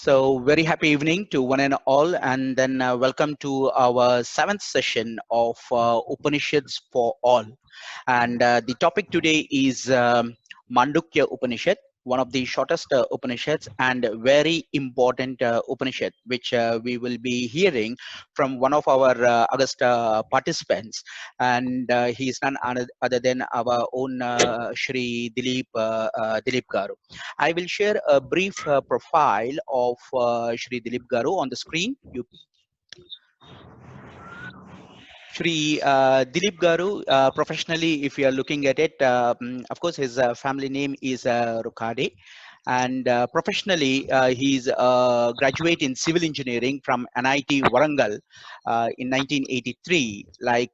So, very happy evening to one and all, and then welcome to our seventh session of Upanishads for All. And the topic today is Mandukya Upanishad, one of the shortest Upanishads and very important Upanishad, which we will be hearing from one of our August participants. And he is none other than our own Shri Dilip Garu. I will share a brief profile of Shri Dilip Garu on the screen. Shri Dilip Garu, professionally, if you are looking at it, of course, his family name is Rukade. And professionally, he's a graduate in civil engineering from NIT Warangal in 1983. I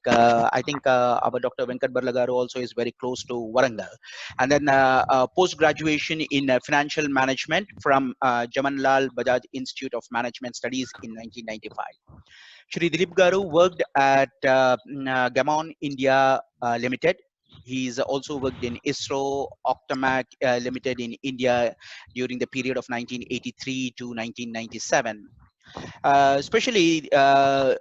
think our Dr. Venkat Barlagaru also is very close to Warangal. And then post graduation in financial management from Jamanlal Bajaj Institute of Management Studies in 1995. Shri Dilip Garu worked at Gammon India Limited. He's also worked in ISRO, Octamac Limited in India during the period of 1983 to 1997. Especially,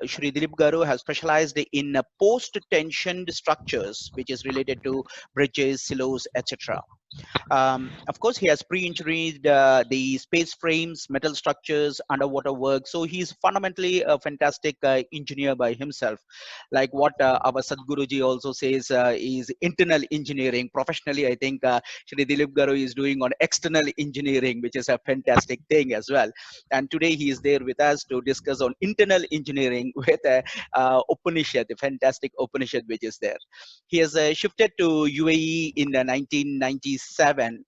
Shri Dilip Garu has specialized in post-tensioned structures, which is related to bridges, silos, etc. Of course, he has pre-engineered the space frames, metal structures, underwater work. So he's fundamentally a fantastic engineer by himself. Like what our Sadhguruji also says is internal engineering. Professionally, I think Shri Dilip Garu is doing on external engineering, which is a fantastic thing as well. And today he is there with us to discuss on internal engineering with Upanishad, the fantastic Upanishad which is there. He has shifted to UAE in 1997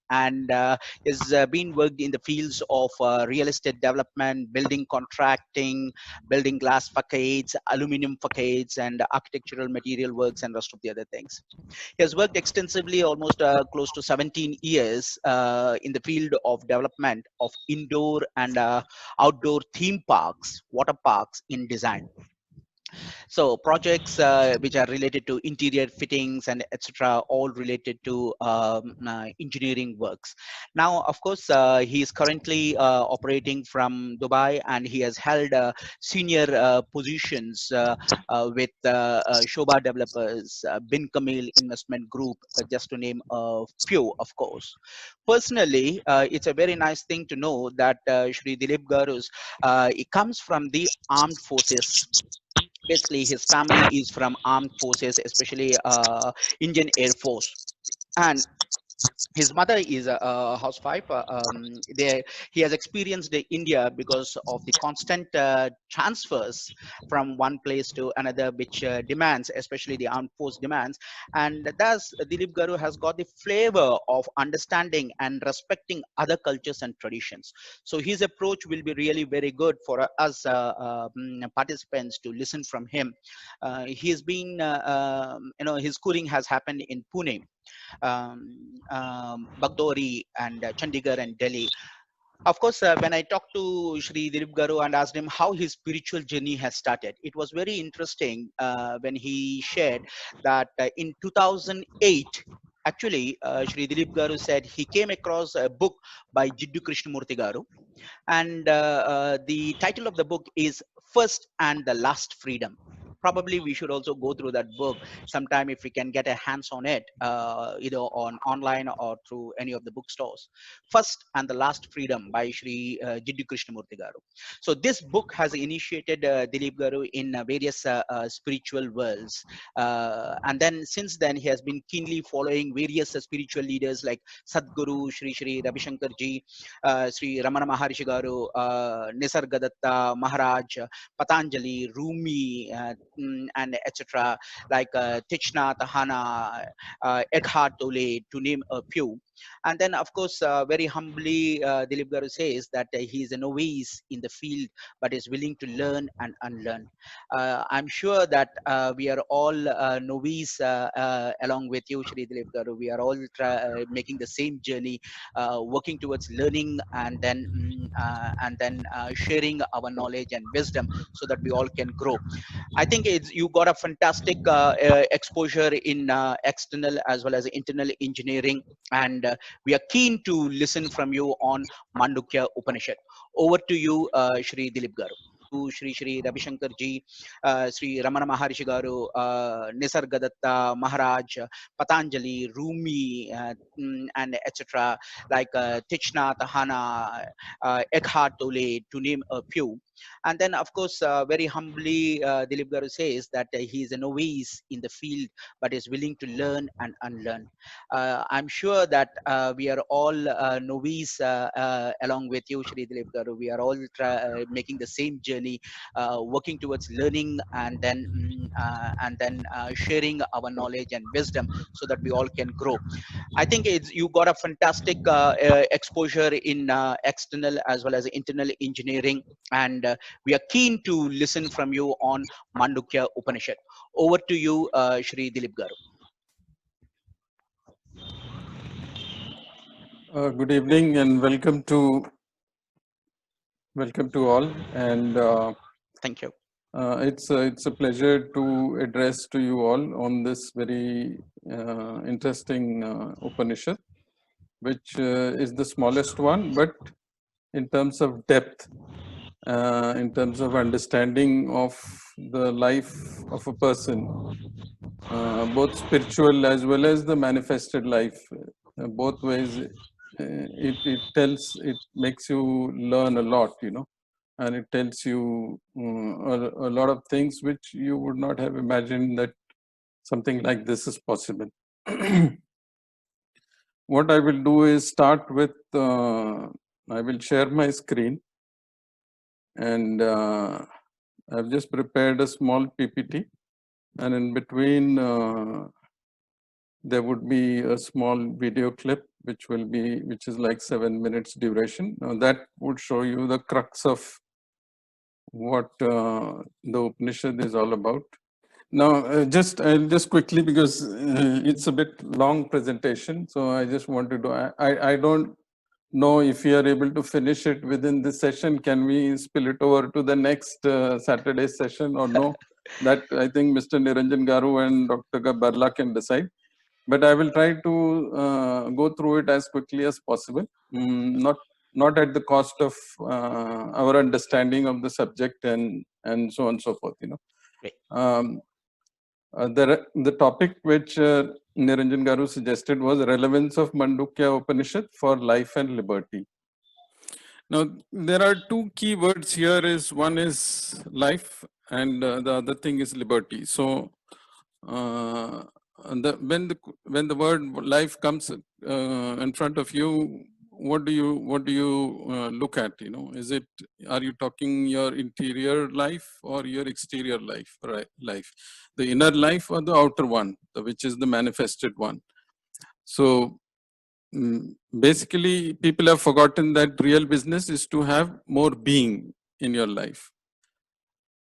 and has been worked in the fields of real estate development, building contracting, building glass facades, aluminum facades, and architectural material works and rest of the other things. He has worked extensively, almost close to 17 years in the field of development of indoor and outdoor theme parks, water parks in design. So projects which are related to interior fittings and etc., all related to engineering works. Now, of course, he is currently operating from Dubai, and he has held senior positions with Shobha Developers, Bin Kamil Investment Group, just to name a few, of course. Personally, it's a very nice thing to know that Shri Dilip Garu's, he comes from the armed forces. Basically, his family is from armed forces, especially Indian Air Force. And his mother is a housewife. He has experienced India because of the constant transfers from one place to another, which demands, especially the armed force demands. And thus, Dilip Garu has got the flavor of understanding and respecting other cultures and traditions. So his approach will be really very good for us participants to listen from him. He has been, his schooling has happened in Pune, Bagdori and Chandigarh and Delhi. Of course, when I talked to Shri Dilip Garu and asked him how his spiritual journey has started, it was very interesting when he shared that in 2008, actually, Shri Dilip Garu said he came across a book by Jiddu Krishnamurti Garu, and the title of the book is First and the Last Freedom. Probably we should also go through that book sometime if we can get a hands on it, either on online or through any of the bookstores. First and the Last Freedom by Shri Jiddu Krishnamurti Garu. So this book has initiated Dilip Garu in various spiritual worlds, and then since then he has been keenly following various spiritual leaders like Sadhguru Sri Ravi Shankar ji, Sri Ramana Maharishi Garu, Nisargadatta Maharaj, Patanjali, Rumi, and etc., like Thich Nhat Hanh, Eckhart Tolle, to name a few. And then, of course, very humbly, Dilip Garu says that he is a novice in the field, but is willing to learn and unlearn. I'm sure that we are all novice along with you, Shri Dilip Garu. We are all making the same journey, working towards learning and then sharing our knowledge and wisdom so that we all can grow. I think you got a fantastic exposure in external as well as internal engineering, and we are keen to listen from you on Mandukya Upanishad. Over to you, Shri Dilip Garu. Shri Ravi Shankar ji, Sri Ramana Maharishi Garu, Nisargadatta Maharaj, Patanjali, Rumi, and etc. like Thich Nhat Hanh, Eckhart Tolle, to name a few. And then, of course, very humbly, Dilip Garu says that he is a novice in the field, but is willing to learn and unlearn. I'm sure that we are all novice along with you, Shri Dilip Garu. We are all making the same journey, working towards learning and then sharing our knowledge and wisdom so that we all can grow. I think you got a fantastic exposure in external as well as internal engineering, and we are keen to listen from you on Mandukya Upanishad. Over to you, Shri Dilip Garu. Good evening and welcome to all. And thank you. It's a pleasure to address to you all on this very interesting Upanishad, which is the smallest one, but in terms of depth, in terms of understanding of the life of a person, both spiritual as well as the manifested life, both ways. It makes you learn a lot, and it tells you a lot of things which you would not have imagined that something like this is possible. What I will do is start with, I will share my screen, and I've just prepared a small PPT, and in between there would be a small video clip which is like 7 minutes duration. Now that would show you the crux of what the Upanishad is all about. Now I'll just quickly, because it's a bit long presentation, so I just wanted to, I don't know if we are able to finish it within this session. Can we spill it over to the next Saturday session or no? That I think Mr. Niranjan Garu and Dr. Barla can decide. But I will try to go through it as quickly as possible, not at the cost of our understanding of the subject and so on and so forth. The topic which Niranjan Garu suggested was relevance of Mandukya Upanishad for life and liberty. Now there are two key words here. One is life, and the other thing is liberty. So when the word life comes in front of you, what do you look at? Are you talking your interior life or your exterior life? Right, life, the inner life or the outer one, which is the manifested one. So basically, people have forgotten that real business is to have more being in your life.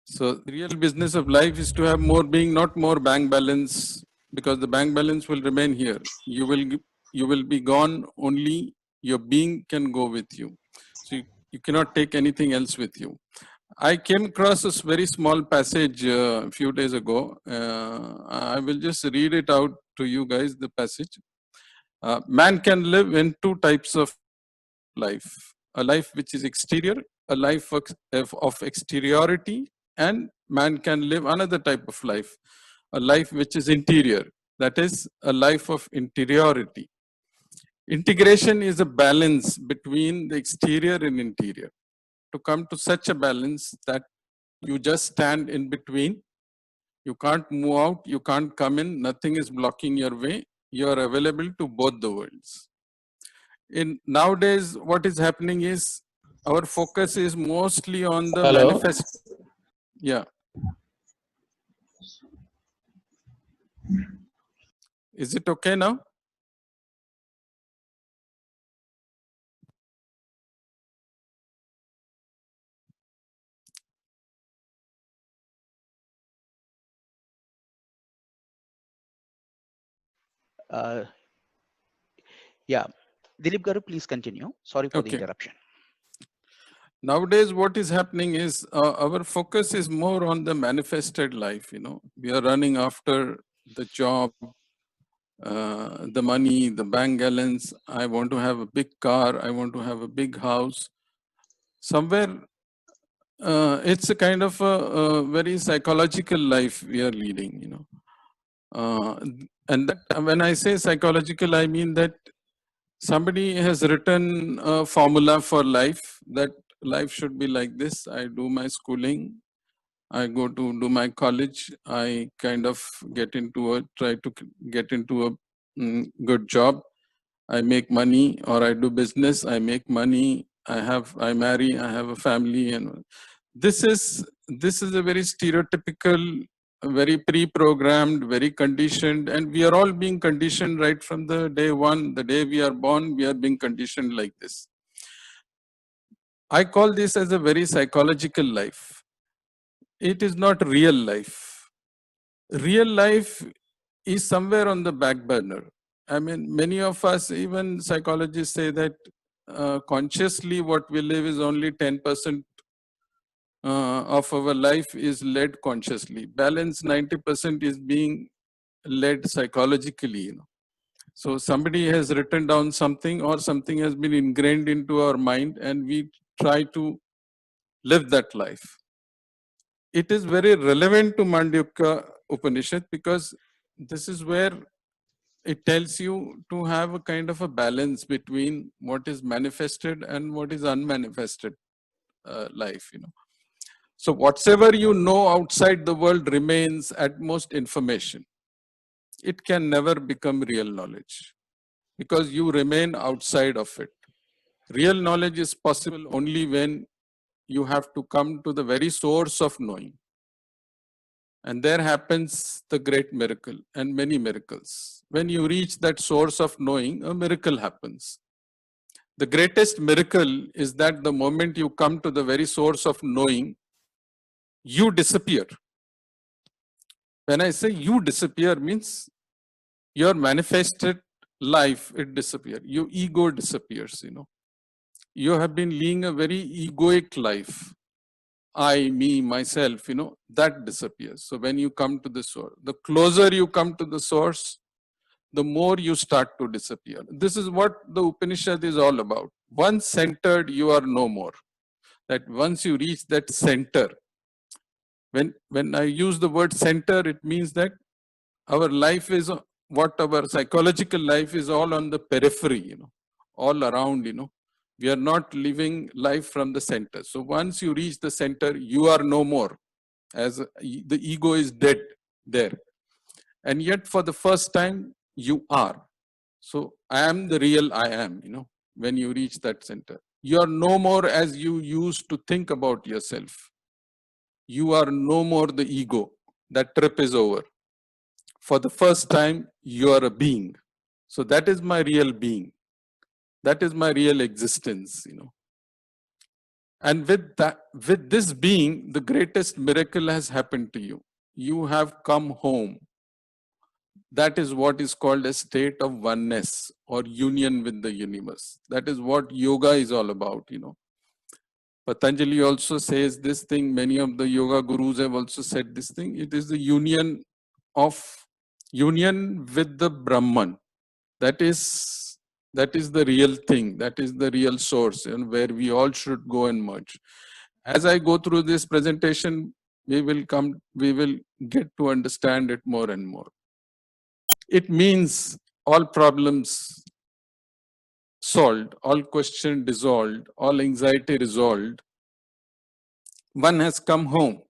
So the real business of life is to have more being, not more bank balance, because the bank balance will remain here. You will be gone, only your being can go with you. So you cannot take anything else with you. I came across this very small passage a few days ago. I will just read it out to you guys, the passage. Man can live in two types of life. A life which is exterior, a life of exteriority, and man can live another type of life, a life which is interior, that is a life of interiority. Integration is a balance between the exterior and interior. To come to such a balance that you just stand in between, you can't move out, you can't come in, nothing is blocking your way, you are available to both the worlds. In nowadays, what is happening is our focus is mostly on the manifest. Yeah. Is it okay now? Yeah, Dilip Garu, please continue. Sorry for the interruption. Nowadays, what is happening is our focus is more on the manifested life. We are running after the job, the money, the bank balance. I want to have a big car. I want to have a big house. Somewhere, it's a kind of a very psychological life we are leading, you know. And that, when I say psychological, I mean that somebody has written a formula for life, that life should be like this. I do my schooling, I go to do my college, I kind of try to get into a good job, I make money, or I do business, I make money, I marry, I have a family. And this is a very stereotypical, very pre-programmed, very conditioned, and we are all being conditioned right from the day one. The day we are born, we are being conditioned like this. I call this as a very psychological life. It is not real life. Real life is somewhere on the back burner. I mean, many of us, even psychologists, say that consciously what we live is only 10% of our life is led consciously. Balance 90% is being led psychologically. You know. So somebody has written down something, or something has been ingrained into our mind, and we try to live that life. It is very relevant to Mandukya Upanishad, because this is where it tells you to have a kind of a balance between what is manifested and what is unmanifested life, you know. So whatsoever you know outside the world remains at most information. It can never become real knowledge, because you remain outside of it. Real knowledge is possible only when you have to come to the very source of knowing. And there happens the great miracle and many miracles. When you reach that source of knowing, a miracle happens. The greatest miracle is that the moment you come to the very source of knowing, you disappear. When I say you disappear, means your manifested life, it disappears. Your ego disappears, you know. You have been leading a very egoic life. I, me, myself, you know, that disappears. So when you come to the source, the closer you come to the source, the more you start to disappear. This is what the Upanishad is all about. Once centered, you are no more. That once you reach that center, when I use the word center, it means that our life is what our psychological life is all on the periphery, you know, all around, you know. We are not living life from the center. So once you reach the center, you are no more, as the ego is dead there. And yet for the first time, you are. So I am the real I am, you know, when you reach that center. You are no more as you used to think about yourself. You are no more the ego. That trip is over. For the first time, you are a being. So that is my real being. That is my real existence, you know. And with this being, the greatest miracle has happened to you. You have come home. That is what is called a state of oneness or union with the universe. That is what yoga is all about, you know. Patanjali also says this thing. Many of the yoga gurus have also said this thing. It is the union with the Brahman. That is the real thing. That is the real source, and where we all should go and merge. As I go through this presentation, we will get to understand it more and more. It means all problems solved, all questions dissolved, all anxiety resolved. One has come home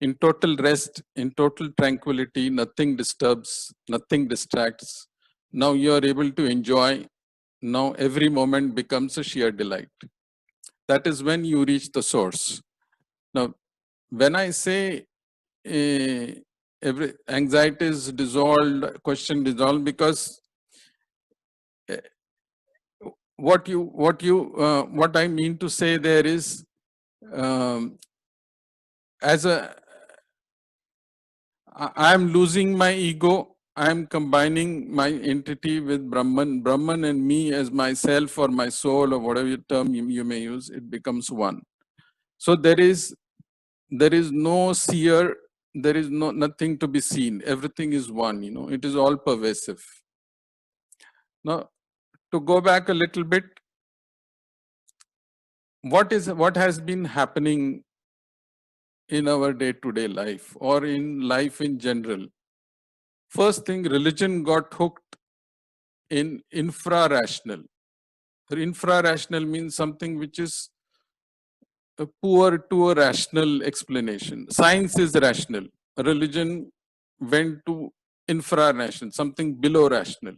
in total rest, in total tranquility, nothing disturbs, nothing distracts. Now you are able to enjoy. Now every moment becomes a sheer delight. That is when you reach the source. Now, when I say every anxiety is dissolved, question dissolved, because what I mean to say there is, as I am losing my ego, I am combining my entity with Brahman and me as myself or my soul or whatever term you may use, it becomes one. So there is no seer, there is nothing to be seen. Everything is one, you know, it is all pervasive. Now, to go back a little bit, what has been happening in our day-to-day life or in life in general? First thing, religion got hooked in infra-rational. Infra-rational means something which is poor to a rational explanation. Science is rational. Religion went to infra-rational, something below rational.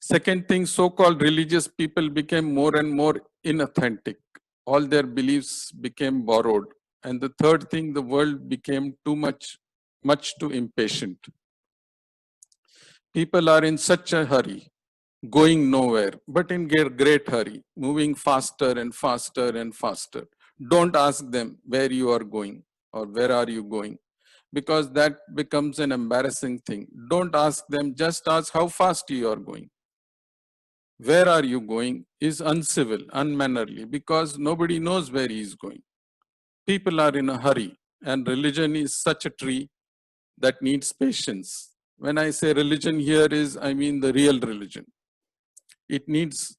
Second thing, so-called religious people became more and more inauthentic. All their beliefs became borrowed. And the third thing, the world became much too impatient. People are in such a hurry, going nowhere, but in great hurry, moving faster and faster and faster. Don't ask them where you are going or where are you going, because that becomes an embarrassing thing. Don't ask them, just ask how fast you are going. Where are you going is uncivil, unmannerly, because nobody knows where he is going. People are in a hurry, and religion is such a tree that needs patience. When I say religion here I mean the real religion. It needs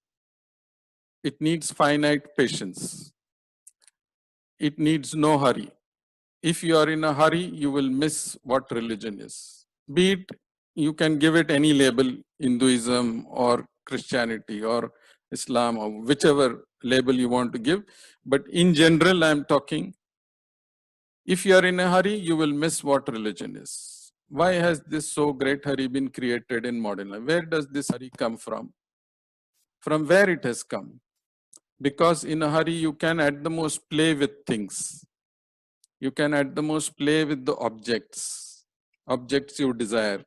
finite patience. It needs no hurry. If you are in a hurry, you will miss what religion is. Be it, you can give it any label, Hinduism or Christianity or Islam or whichever label you want to give. But in general, I'm talking, if you are in a hurry, you will miss what religion is. Why has this so great hurry been created in modern life? Where does this hurry come from? From where it has come? Because in a hurry, you can at the most play with things. You can at the most play with the objects you desire.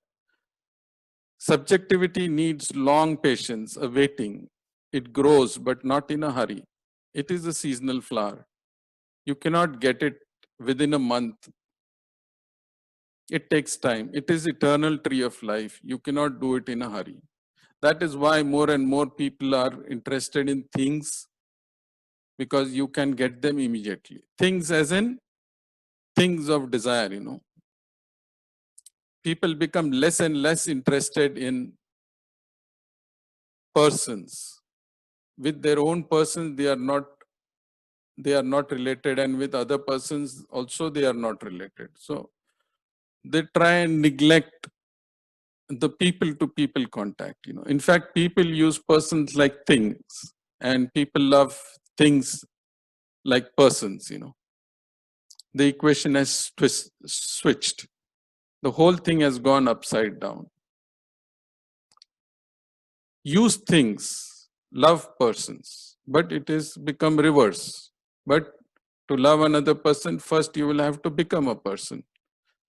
Subjectivity needs long patience, a waiting. It grows, but not in a hurry. It is a seasonal flower. You cannot get it within a month. It takes time. It is eternal tree of life. You cannot do it in a hurry. That is why more and more people are interested in things, because you can get them immediately. Things as in things of desire, you know. People become less and less interested in persons. With their own persons, they are not related, and with other persons also they are not related. So they try and neglect the people to people contact, you know. In fact, people use persons like things, and people love things like persons, you know. The equation has switched. The whole thing has gone upside down. Use things, love persons, but it is become reverse. But to love another person, first you will have to become a person.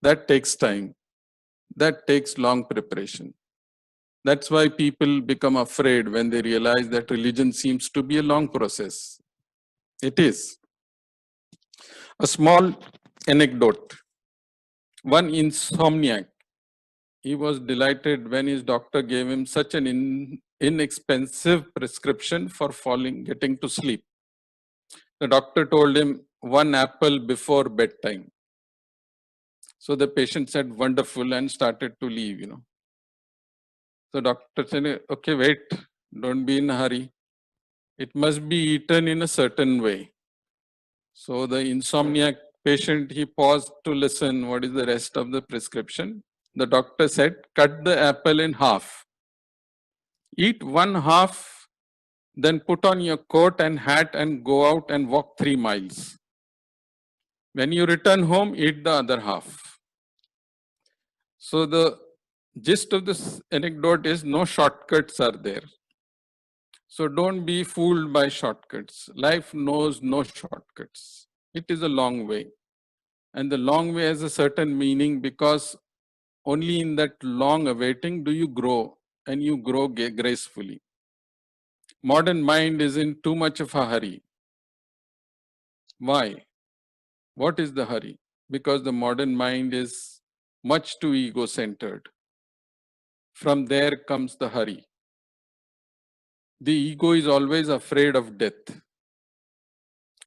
That takes time. That takes long preparation. That's why people become afraid when they realize that religion seems to be a long process. It is. A small anecdote. One insomniac, he was delighted when his doctor gave him such an inexpensive prescription for getting to sleep. The doctor told him 1 apple before bedtime. So the patient said, wonderful, and started to leave, you know. So doctor said, okay, wait, don't be in a hurry. It must be eaten in a certain way. So the insomniac patient, he paused to listen what is the rest of the prescription. The doctor said, cut the apple in half. Eat 1/2, then put on your coat and hat and go out and walk 3 miles. When you return home, eat the other half. So the gist of this anecdote is no shortcuts are there. So don't be fooled by shortcuts. Life knows no shortcuts. It is a long way. And the long way has a certain meaning, because only in that long awaiting do you grow, and you grow gracefully. Modern mind is in too much of a hurry. Why? What is the hurry? Because the modern mind is much too ego-centered. From there comes the hurry. The ego is always afraid of death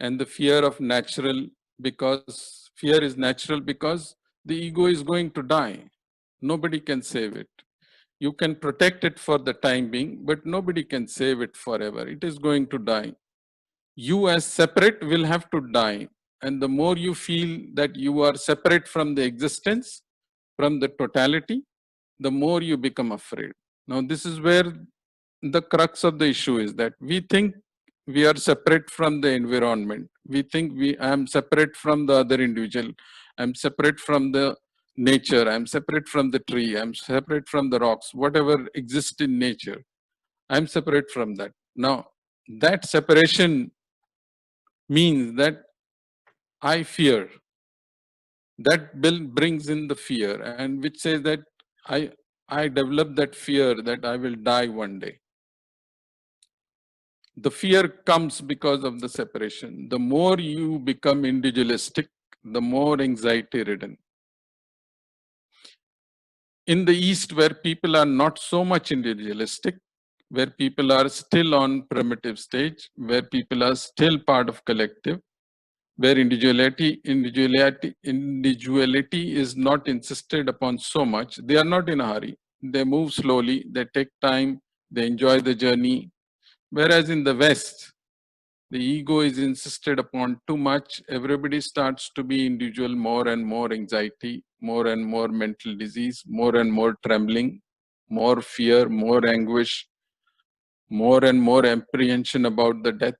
and the fear of natural, because Fear is natural because the ego is going to die. Nobody can save it. You can protect it for the time being, but nobody can save it forever. It is going to die. You as separate will have to die. And the more you feel that you are separate from the existence, from the totality, the more you become afraid. Now, this is where the crux of the issue is, that we think we are separate from the environment. We think I am separate from the other individual. I'm separate from the nature. I'm separate from the tree. I'm separate from the rocks. Whatever exists in nature, I'm separate from that. Now, that separation means that I fear. That brings in the fear, and which says that I develop that fear that I will die one day. The fear comes because of the separation. The more you become individualistic, the more anxiety ridden. In the East, where people are not so much individualistic, where people are still on primitive stage, where people are still part of collective, where individuality is not insisted upon so much, they are not in a hurry. They move slowly, they take time, they enjoy the journey. Whereas in the West, the ego is insisted upon too much. Everybody starts to be individual, more and more anxiety, more and more mental disease, more and more trembling, more fear, more anguish, more and more apprehension about the death.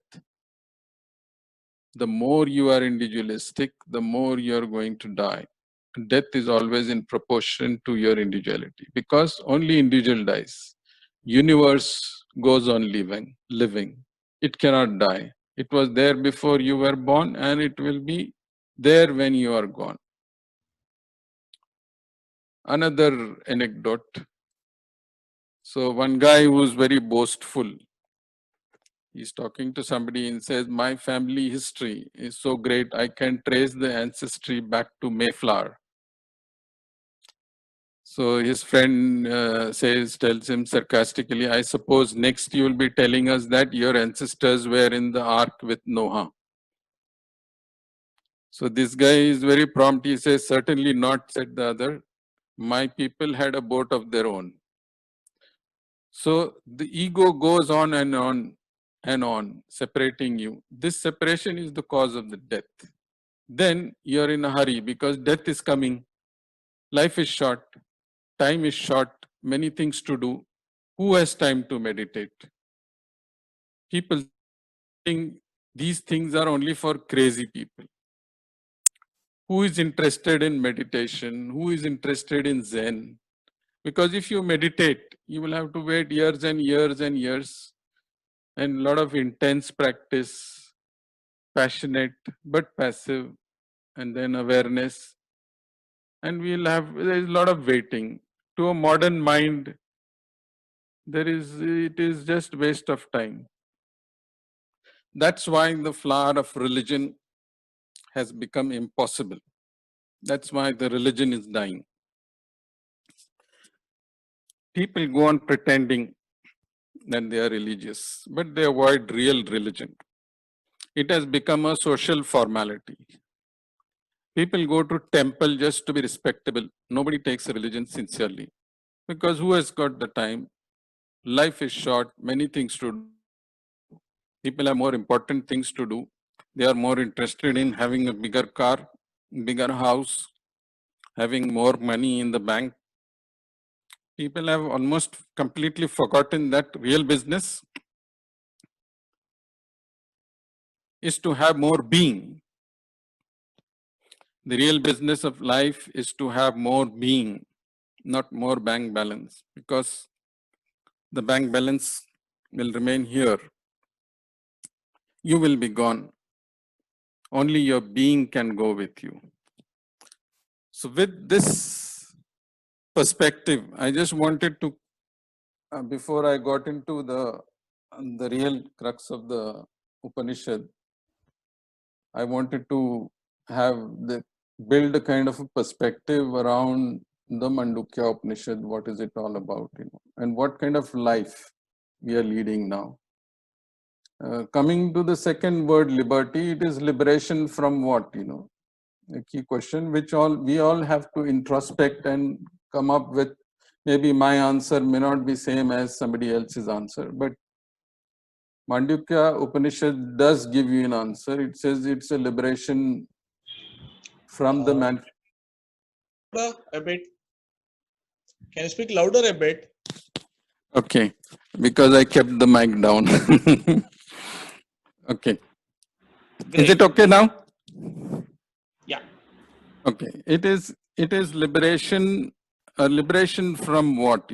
The more you are individualistic, the more you are going to die. Death is always in proportion to your individuality, because only individual dies. Universe goes on living. It cannot die. It was there before you were born, and it will be there when you are gone. Another anecdote. So one guy who was very boastful, he's talking to somebody and says, my family history is so great, I can trace the ancestry back to Mayflower. So his friend tells him sarcastically, I suppose next you will be telling us that your ancestors were in the ark with Noah. So this guy is very prompt. He says, certainly not, said the other. My people had a boat of their own. So the ego goes on and on and on, separating you. This separation is the cause of the death. Then you're in a hurry because death is coming. Life is short. Time is short. Many things to do. Who has time to meditate? People think these things are only for crazy people. Who is interested in meditation? Who is interested in Zen? Because if you meditate, you will have to wait years and years and years, and a lot of intense practice, passionate but passive, and then awareness. And there is a lot of waiting. To a modern mind, it is just waste of time. That's why the flower of religion has become impossible. That's why the religion is dying. People go on pretending that they are religious, but they avoid real religion. It has become a social formality. People go to temple just to be respectable. Nobody takes religion sincerely, because who has got the time? Life is short, many things to do. People have more important things to do. They are more interested in having a bigger car, bigger house, having more money in the bank. People have almost completely forgotten that real business is to have more being. The real business of life is to have more being, not more bank balance, because the bank balance will remain here. You will be gone. Only your being can go with you. So with this perspective, I just wanted to, before I got into the real crux of the Upanishad, I wanted to build a kind of a perspective around the Mandukya Upanishad. What is it all about, and what kind of life we are leading now. Coming to the second word, liberty, it is liberation from what, a key question, which we all have to introspect and come up with. Maybe my answer may not be same as somebody else's answer, but Mandukya Upanishad does give you an answer. It says it's a liberation from the man. A bit. Can you speak louder a bit? Okay, because I kept the mic down. Okay. Great. Is it okay now? Yeah. Okay. It is liberation. Liberation from what?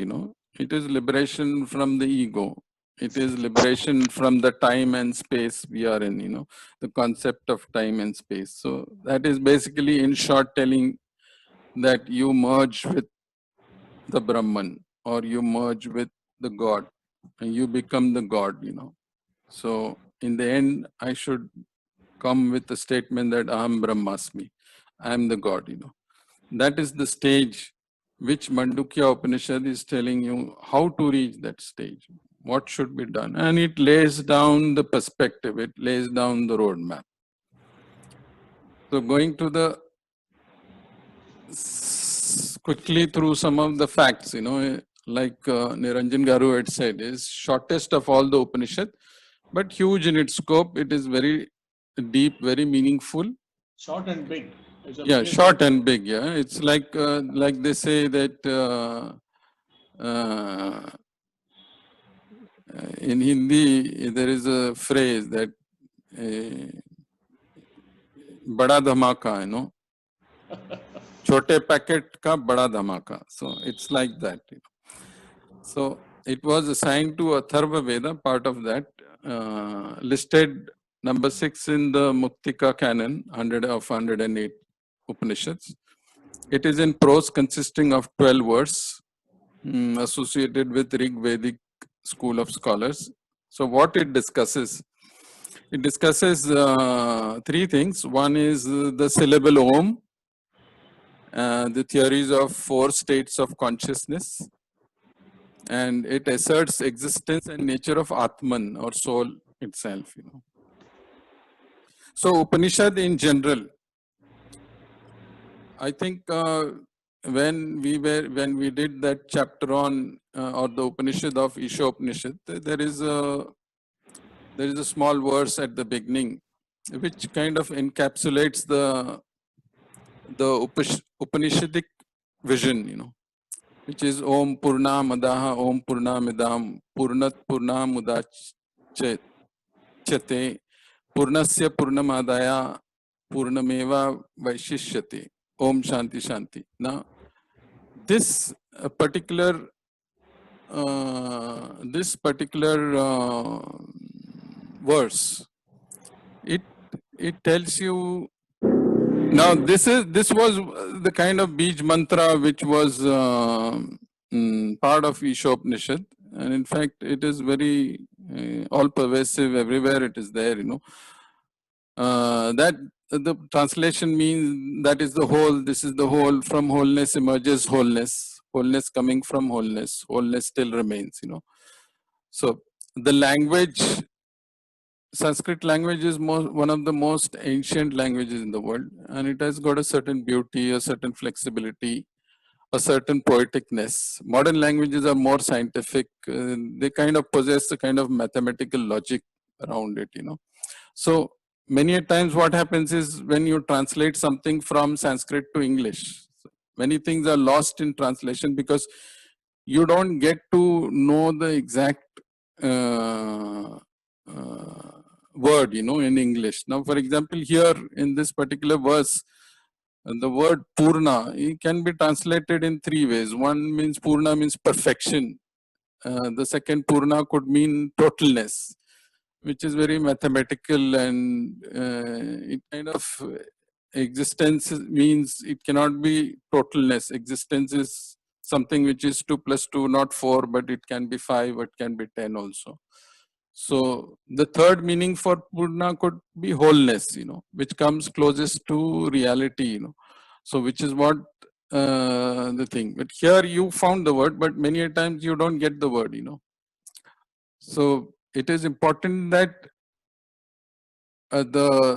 It is liberation from the ego. It is liberation from the time and space we are in, the concept of time and space. So that is basically, in short, telling that you merge with the Brahman, or you merge with the God, and you become the God, So in the end, I should come with the statement that Aham Brahmasmi, I am the God, That is the stage which Mandukya Upanishad is telling you how to reach that stage, what should be done. And it lays down the perspective, it lays down the roadmap. So going to the quickly through some of the facts, like Niranjan Garu had said, is shortest of all the Upanishad, but huge in its scope. It is very deep, very meaningful. Short and big. Yeah, short and big. Yeah, it's like they say that in Hindi there is a phrase that "bada dhamaka," छोटे packet का बड़ा धमाका. So it's like that. So it was assigned to Atharva Veda, part of that, listed number 6 in the Muktika canon, 108 Upanishads. It is in prose consisting of 12 verses, associated with Rig Vedic school of scholars. So what it discusses? It discusses 3 things. One is the syllable Om, the theories of 4 states of consciousness, and it asserts existence and nature of Atman, or soul itself. So Upanishad in general, I think when we did that chapter on or the Upanishad of Isha Upanishad, there is a small verse at the beginning which kind of encapsulates the Upanishadic vision, which is Om Purna Madaha Om Purna Midam Purnat Purna Mudachyate Purnasya Purnamadaya Purnameva Vaishishyate. Om Shanti Shanti. Now, this particular verse, it tells you. Now, this was the kind of Bij mantra which was part of Isha Upanishad, and in fact, it is very all pervasive. Everywhere it is there. That the translation means that is the whole. This is the whole. From wholeness emerges wholeness. Wholeness coming from wholeness. Wholeness still remains. So the language. Sanskrit language is one of the most ancient languages in the world, and it has got a certain beauty, a certain flexibility, a certain poeticness. Modern languages are more scientific. They kind of possess a kind of mathematical logic around it, So many a times what happens is when you translate something from Sanskrit to English, many things are lost in translation because you don't get to know the exact word, in English. Now, for example, here in this particular verse, the word Purna, it can be translated in 3 ways. One means Purna means perfection. The second Purna could mean totalness, which is very mathematical, and it kind of existence means it cannot be totalness. Existence is something which is 2 plus 2, not 4, but it can be 5, it can be 10 also. So the third meaning for Purna could be wholeness, which comes closest to reality, So which is what the thing. But here you found the word, but many a times you don't get the word, So it is important that the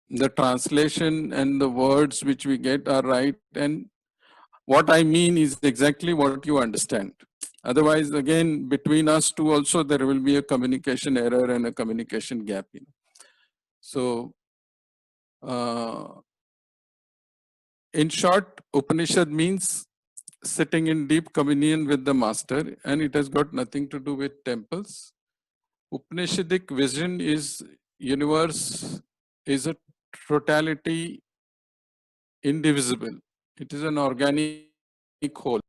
the translation and the words which we get are right, and what I mean is exactly what you understand. Otherwise, again, between us two also, there will be a communication error and a communication gap. So, in short, Upanishad means sitting in deep communion with the master, and it has got nothing to do with temples. Upanishadic vision is universe is a totality, indivisible. It is an organic whole.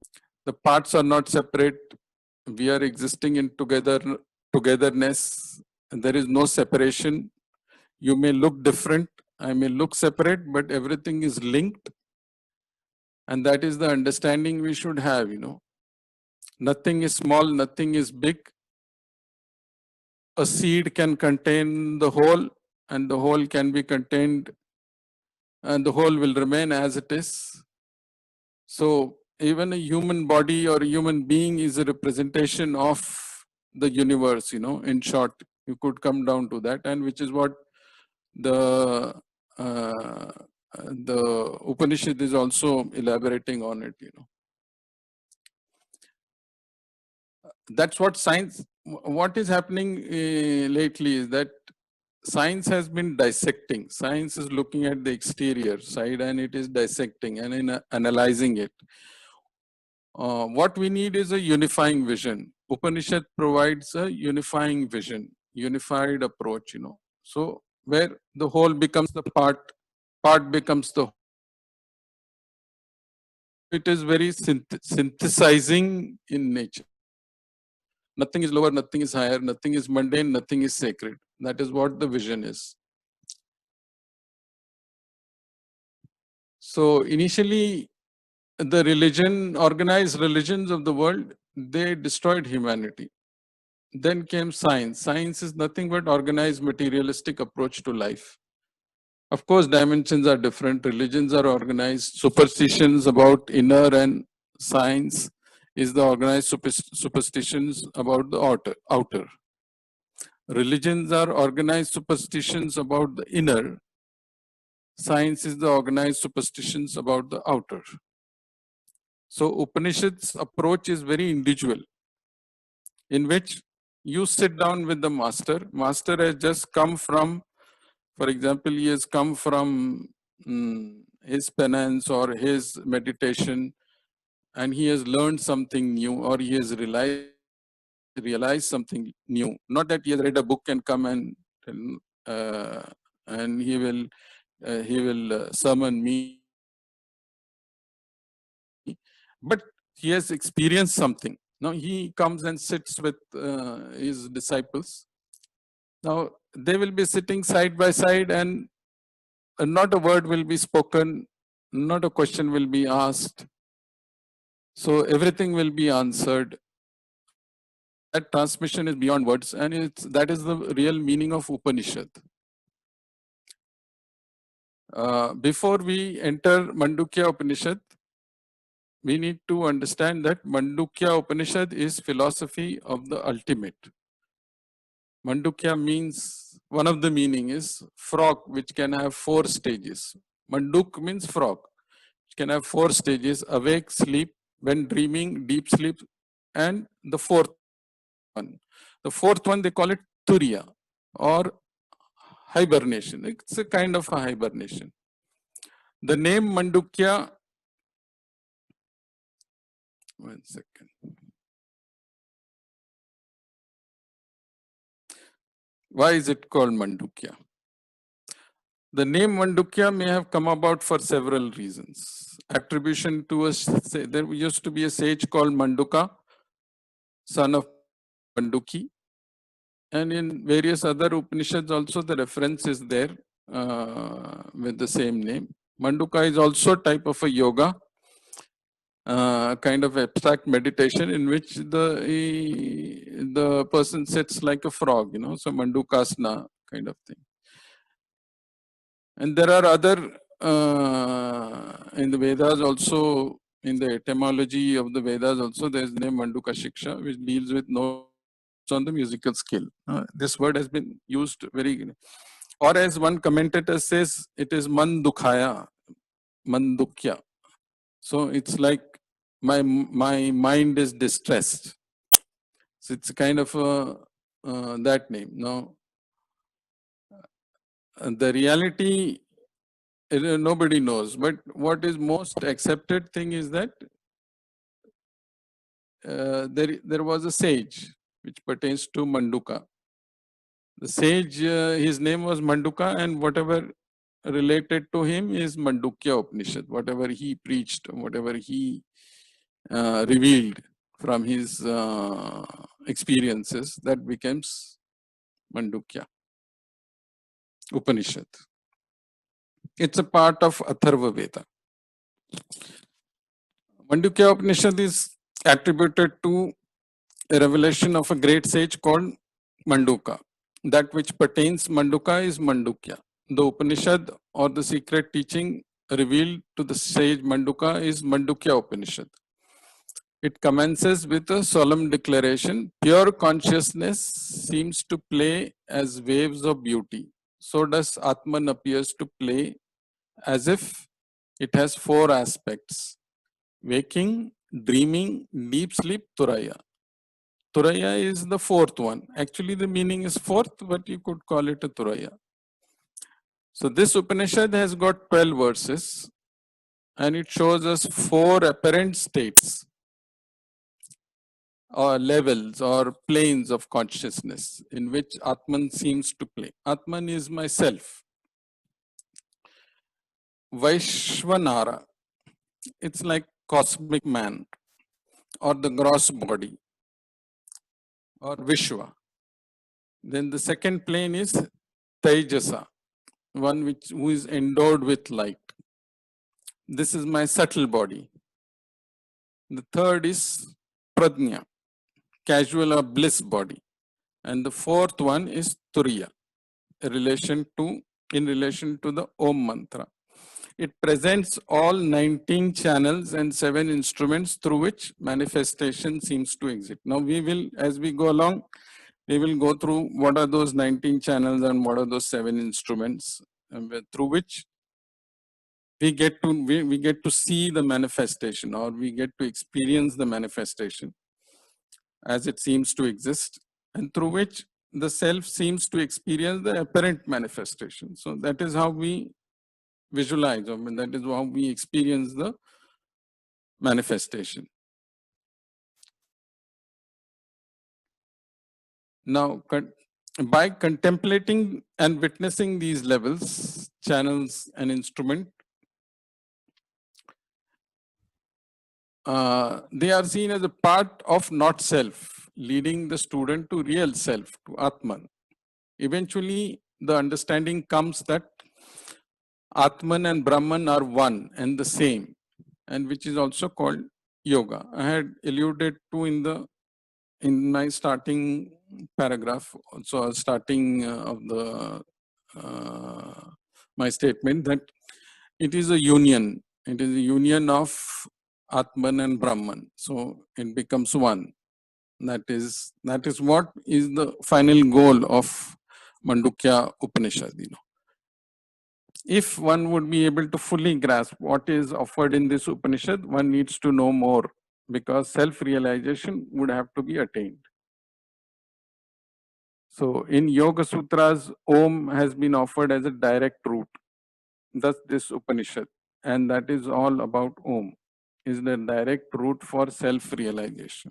The parts are not separate. We are existing in togetherness. And there is no separation. You may look different. I may look separate, but everything is linked. And that is the understanding we should have, Nothing is small, nothing is big. A seed can contain the whole, and the whole can be contained, and the whole will remain as it is. So even a human body or a human being is a representation of the universe, in short, you could come down to that, and which is what the Upanishad is also elaborating on it, That's what science, what is happening lately is that science has been dissecting. Science is looking at the exterior side and it is dissecting and analyzing it. What we need is a unifying vision. Upanishad provides a unifying vision, unified approach, So where the whole becomes the part becomes the whole. It is very synthesizing in nature. Nothing is lower, nothing is higher, nothing is mundane, nothing is sacred. That is what the vision is. So initially, the organized religions of the world, they destroyed humanity. Then came science. Science is nothing but organized materialistic approach to life. Of course, dimensions are different. Religions are organized. Superstitions about inner and science is the organized superstitions about the outer. Religions are organized superstitions about the inner. Science is the organized superstitions about the outer. So Upanishad's approach is very individual, in which you sit down with the master. Master has just come from, for example, he has come from his penance or his meditation, and he has learned something new, or he has realized something new. Not that he has read a book and come and he will summon me, but he has experienced something. Now he comes and sits with his disciples. Now they will be sitting side by side, and not a word will be spoken, not a question will be asked. So everything will be answered. That transmission is beyond words, and that is the real meaning of Upanishad. Before we enter Mandukya Upanishad, we need to understand that Mandukya Upanishad is philosophy of the ultimate. Mandukya means, one of the meaning is frog, which can have 4 stages. Manduk means frog, which can have 4 stages: awake, sleep, when dreaming, deep sleep, and the 4th one. The 4th one, they call it Turiya, or hibernation. It's a kind of a hibernation. The name Mandukya, one second. Why is it called Mandukya? The name Mandukya may have come about for several reasons. Attribution to there used to be a sage called Manduka, son of Manduki. And in various other Upanishads also the reference is there with the same name. Manduka is also a type of a yoga, kind of abstract meditation in which the person sits like a frog, so Mandukasana kind of thing. And there are other, in the Vedas also, in the etymology of the Vedas also, there is the name Manduka Shiksha, which deals with notes on the musical skill. This word has been used very, Or as one commentator says, it is Mandukhaya, Mandukya. So it's like my mind is distressed. So it's kind of that name. Now, the reality, nobody knows. But what is most accepted thing is that there was a sage which pertains to Manduka. The sage, his name was Manduka, and whatever related to him is Mandukya Upanishad. Whatever he preached, whatever he revealed from his experiences, that becomes Mandukya Upanishad. It's a part of Atharva Veda. Mandukya Upanishad is attributed to a revelation of a great sage called Manduka. That which pertains Manduka is Mandukya. The Upanishad or the secret teaching revealed to the sage Manduka is Mandukya Upanishad. It commences with a solemn declaration. Pure consciousness seems to play as waves of beauty. So does Atman appears to play as if it has four aspects: waking, dreaming, deep sleep, Turaya. Turaya is the fourth one. Actually, the meaning is fourth, but you could call it a Turaya. So this Upanishad has got 12 verses, and it shows us four apparent states or levels or planes of consciousness in which Atman seems to play. Atman is myself. Vaishvanara, it's like cosmic man or the gross body or Vishwa. Then the second plane is Tejasa, one who is endowed with light. This is my subtle body. The third is Pradnya, casual or bliss body. And the fourth one is Turiya, in relation to the Om mantra. It presents all 19 channels and 7 instruments through which manifestation seems to exist. Now we will, as we go along, we will go through what are those 19 channels and what are those 7 instruments through which we get to see the manifestation, or we get to experience the manifestation as it seems to exist, and through which the self seems to experience the apparent manifestation. So that is how we visualize, that is how we experience the manifestation. Now, by contemplating and witnessing these levels, channels and instrument, they are seen as a part of not self, leading the student to real self, to Atman. Eventually, the understanding comes that Atman and Brahman are one and the same, and which is also called yoga. I had alluded to in my starting paragraph, also starting of the my statement, that it is a union. It is a union of Atman and Brahman. So it becomes one. That is what is the final goal of Mandukya Upanishad. If one would be able to fully grasp what is offered in this Upanishad, one needs to know more, because self-realization would have to be attained. So in Yoga Sutras, Om has been offered as a direct route. Thus this Upanishad, and that is all about Om, is the direct route for self-realization.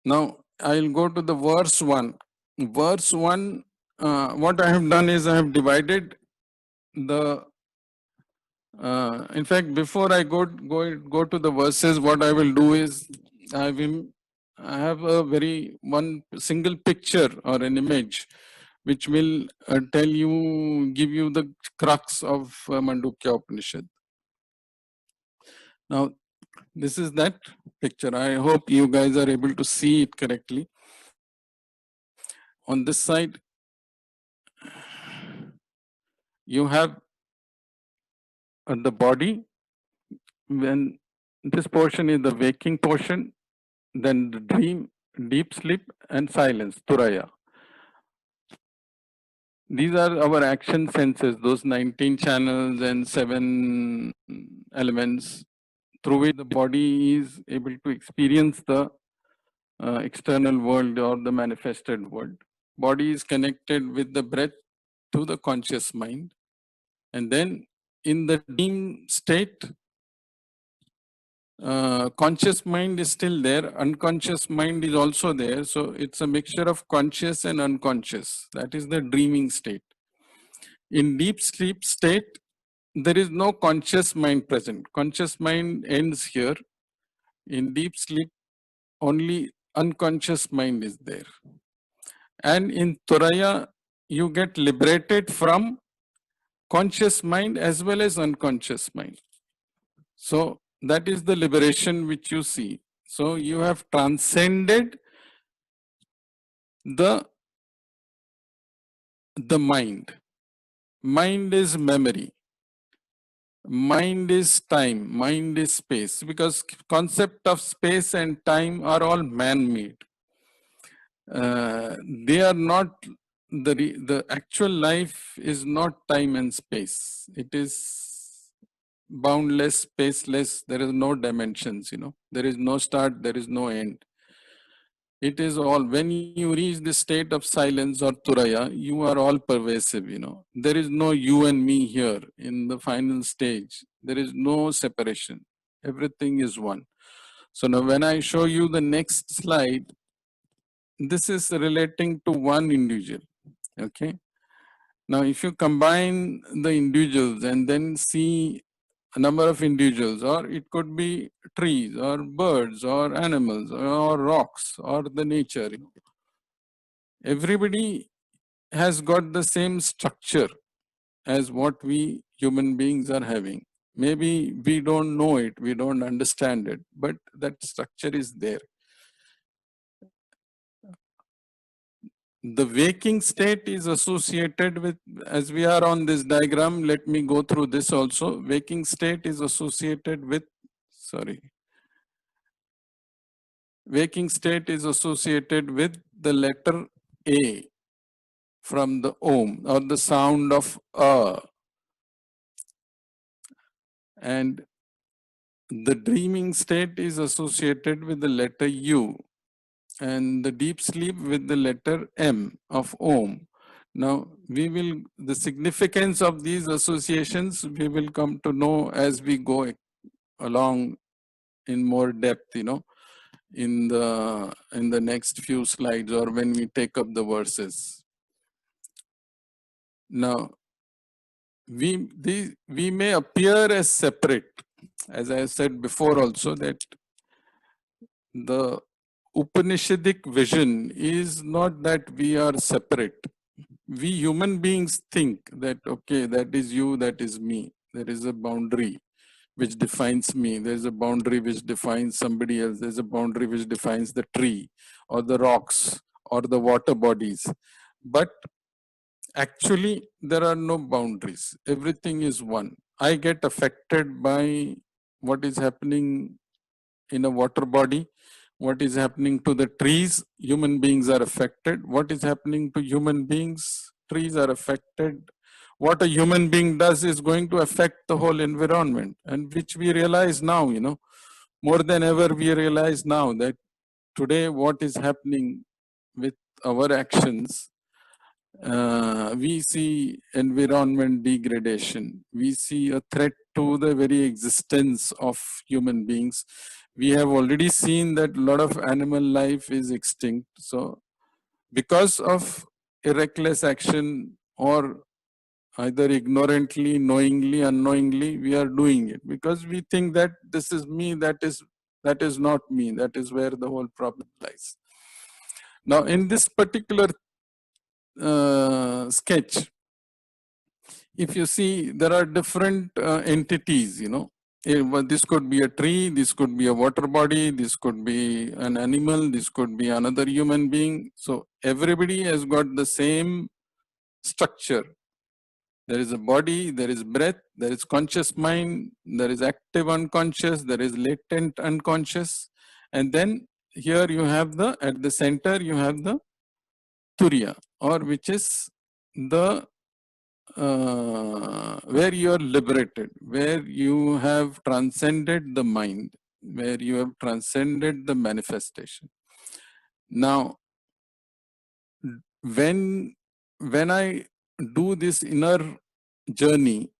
Now I'll go to the verse 1. Verse 1, what I have done is I have divided the in fact, before I go to the verses, what I will do is I have a one single picture or an image which will give you the crux of Mandukya Upanishad. Now, this is that picture. I hope you guys are able to see it correctly. On this side, you have the body. When this portion is the waking portion, then the dream, deep sleep, and silence, Turaya. These are our action senses, those 19 channels and 7 elements through which the body is able to experience the external world or the manifested world. Body is connected with the breath to the conscious mind. And then in the dream state, conscious mind is still there, unconscious mind is also there. So it's a mixture of conscious and unconscious. That is the dreaming state. In deep sleep state, there is no conscious mind present. Conscious mind ends here. In deep sleep, only unconscious mind is there. And in Turaya, you get liberated from conscious mind as well as unconscious mind. So that is the liberation which you see. So you have transcended the mind. Mind is memory. Mind is time. Mind is space. Because concept of space and time are all man-made. They are not the actual life is not time and space. It is boundless, spaceless. There is no dimensions, there is no start, there is no end. It is all, when you reach the state of silence or Turaya, you are all pervasive, There is no you and me here in the final stage. There is no separation. Everything is one. So now when I show you the next slide, this is relating to one individual, okay? Now, if you combine the individuals and then see a number of individuals, or it could be trees or birds or animals or rocks or the nature, everybody has got the same structure as what we human beings are having. Maybe we don't know it, we don't understand it, but that structure is there. The waking state is associated with, as we are on this diagram, let me go through this also. Waking state is associated with, waking state is associated with the letter A from the Om or the sound of A. And the dreaming state is associated with the letter U, and the deep sleep with the letter M of Om. Now, the significance of these associations, we will come to know as we go along in more depth, in the next few slides or when we take up the verses. Now, we may appear as separate, as I said before also, that the Upanishadic vision is not that we are separate. We human beings think that, okay, that is you, that is me. There is a boundary which defines me. There's a boundary which defines somebody else. There's a boundary which defines the tree or the rocks or the water bodies. But actually, there are no boundaries. Everything is one. I get affected by what is happening in a water body. What is happening to the trees, human beings are affected. What is happening to human beings, trees are affected. What a human being does is going to affect the whole environment, and which we realize now, more than ever we realize now that today what is happening with our actions, we see environment degradation. We see a threat to the very existence of human beings. We have already seen that a lot of animal life is extinct. So because of a reckless action or either ignorantly, knowingly, unknowingly, we are doing it because we think that this is me, that is not me. That is where the whole problem lies. Now, in this particular sketch, if you see, there are different entities, this could be a tree, this could be a water body, this could be an animal, this could be another human being. So everybody has got the same structure. There is a body, there is breath, there is conscious mind, there is active unconscious, there is latent unconscious. And then here you have at the center, you have the Turiya, or which is the where you are liberated, where you have transcended the mind, where you have transcended the manifestation. Now, when I do this inner journey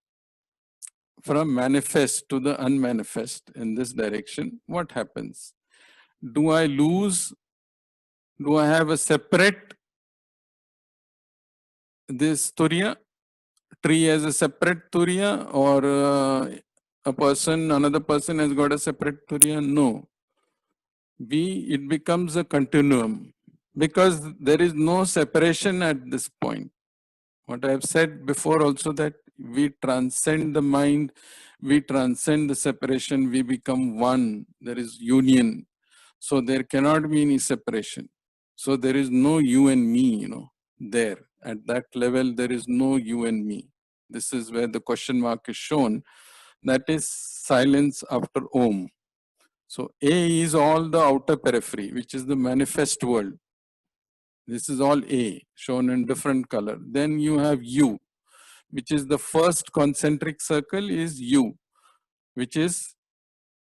from manifest to the unmanifest in this direction, what happens? Do I lose? Do I have a separate this turiya, tree as a separate turiya, or another person has got a separate turiya? No. It becomes a continuum because there is no separation at this point. What I have said before also, that we transcend the mind, we transcend the separation, we become one. There is union. So there cannot be any separation. So there is no you and me, there. At that level, there is no you and me. This is where the question mark is shown. That is silence after Om. So A is all the outer periphery, which is the manifest world. This is all A, shown in different color. Then you have U, which is the first concentric circle is U, which is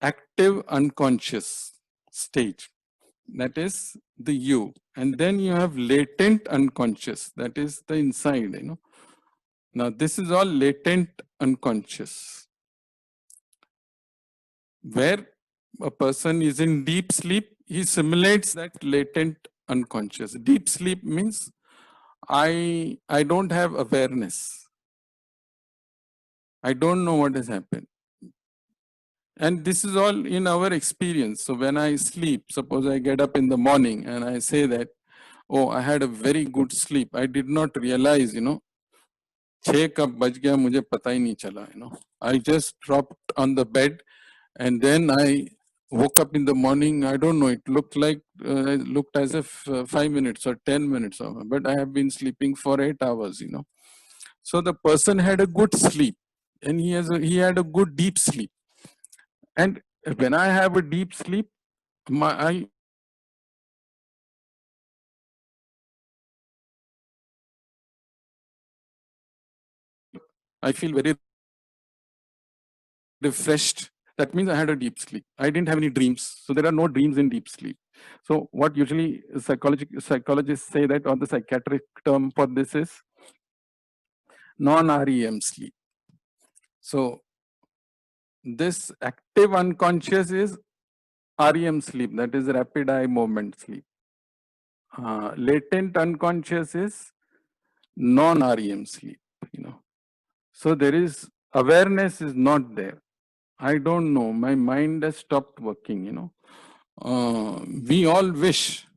active unconscious stage. That is the U. And then you have latent unconscious, that is the inside, Now this is all latent unconscious. Where a person is in deep sleep, he simulates that latent unconscious. Deep sleep means I don't have awareness. I don't know what has happened. And this is all in our experience. So when I sleep, suppose I get up in the morning and I say that, oh, I had a very good sleep. I did not realize, 6 कब बज गया मुझे पता ही नहीं चला, I just dropped on the bed and then I woke up in the morning. I don't know, it looked as if 5 minutes or 10 minutes, but I have been sleeping for 8 hours, So the person had a good sleep and he had a good deep sleep. And when I have a deep sleep, I feel very refreshed. That means I had a deep sleep. I didn't have any dreams. So there are no dreams in deep sleep. So what usually psychologists say that, or the psychiatric term for this is non-REM sleep. So this active unconscious is REM sleep, that is rapid eye movement sleep. Latent unconscious is non-REM sleep, So there is awareness is not there. I don't know. My mind has stopped working, We all wish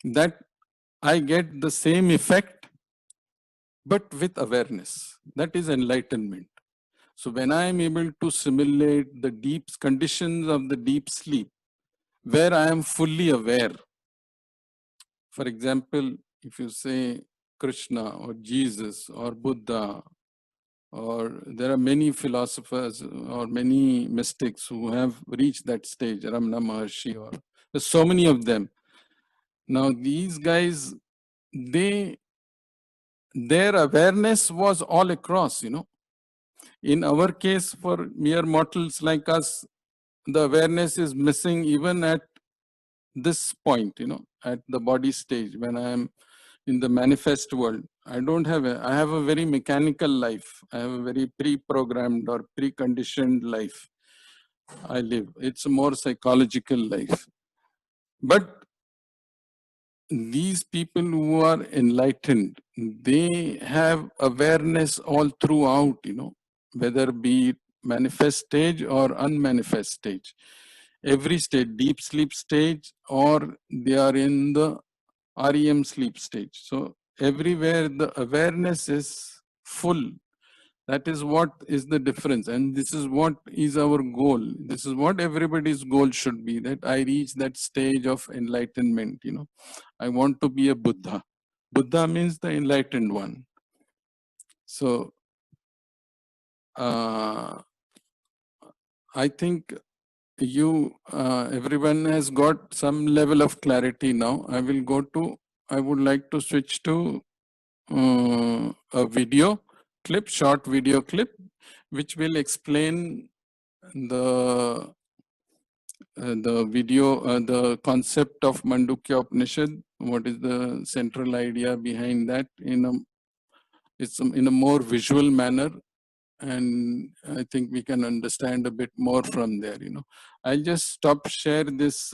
that I get the same effect, but with awareness. That is enlightenment. So when I am able to simulate the deep conditions of the deep sleep, where I am fully aware. For example, if you say Krishna or Jesus or Buddha, or there are many philosophers or many mystics who have reached that stage, Ramana Maharshi, or there's so many of them. Now these guys, their awareness was all across, In our case, for mere mortals like us, the awareness is missing even at this point, at the body stage. When I am in the manifest world, I have a very mechanical life. I have a very pre-programmed or pre-conditioned life I live. It's a more psychological life. But these people who are enlightened, they have awareness all throughout, whether be it manifest stage or unmanifest stage. Every stage, deep sleep stage, or they are in the REM sleep stage. So everywhere the awareness is full. That is what is the difference. And this is what is our goal. This is what everybody's goal should be, that I reach that stage of enlightenment, I want to be a Buddha. Buddha means the enlightened one. So I think everyone has got some level of clarity now. I would like to switch to a video clip, short video clip, which will explain the the concept of Mandukya Upanishad. What is the central idea behind that in a more visual manner, and I think we can understand a bit more from there. I'll just share this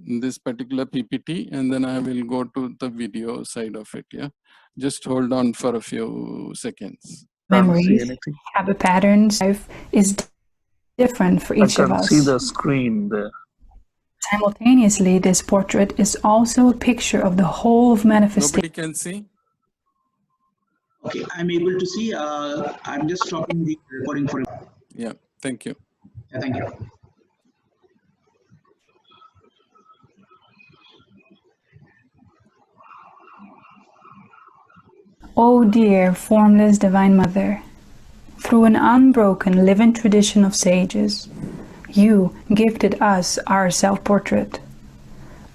this particular PPT, and then I will go to the video side of it. Yeah, just hold on for a few seconds. Memories, habit patterns, life is different for each of us. I can see the screen there. Simultaneously, this portrait is also a picture of the whole of manifestation. Nobody can see? Okay, I'm able to see. I'm just stopping the recording for. Yeah, thank you. Yeah, thank you. O dear, formless Divine Mother, through an unbroken living tradition of sages, you gifted us our self-portrait,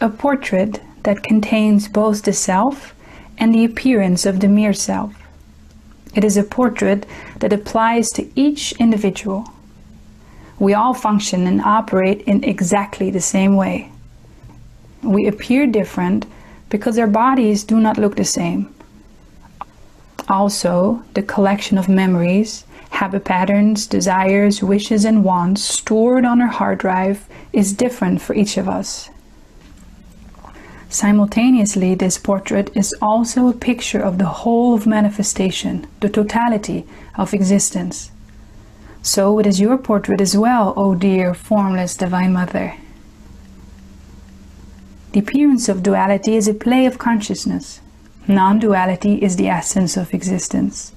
a portrait that contains both the self and the appearance of the mere self. It is a portrait that applies to each individual. We all function and operate in exactly the same way. We appear different because our bodies do not look the same. Also, the collection of memories, habit patterns, desires, wishes, and wants stored on our hard drive is different for each of us. Simultaneously, this portrait is also a picture of the whole of manifestation, the totality of existence. So it is your portrait as well, O dear, formless Divine Mother. The appearance of duality is a play of consciousness. Non-duality is the essence of existence.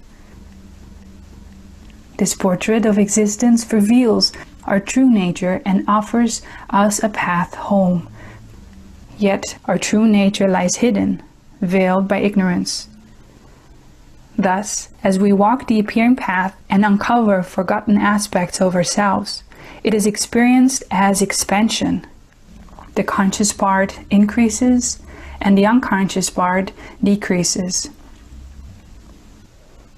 This portrait of existence reveals our true nature and offers us a path home. Yet our true nature lies hidden, veiled by ignorance. Thus, as we walk the appearing path and uncover forgotten aspects of ourselves, it is experienced as expansion. The conscious part increases, and the unconscious part decreases.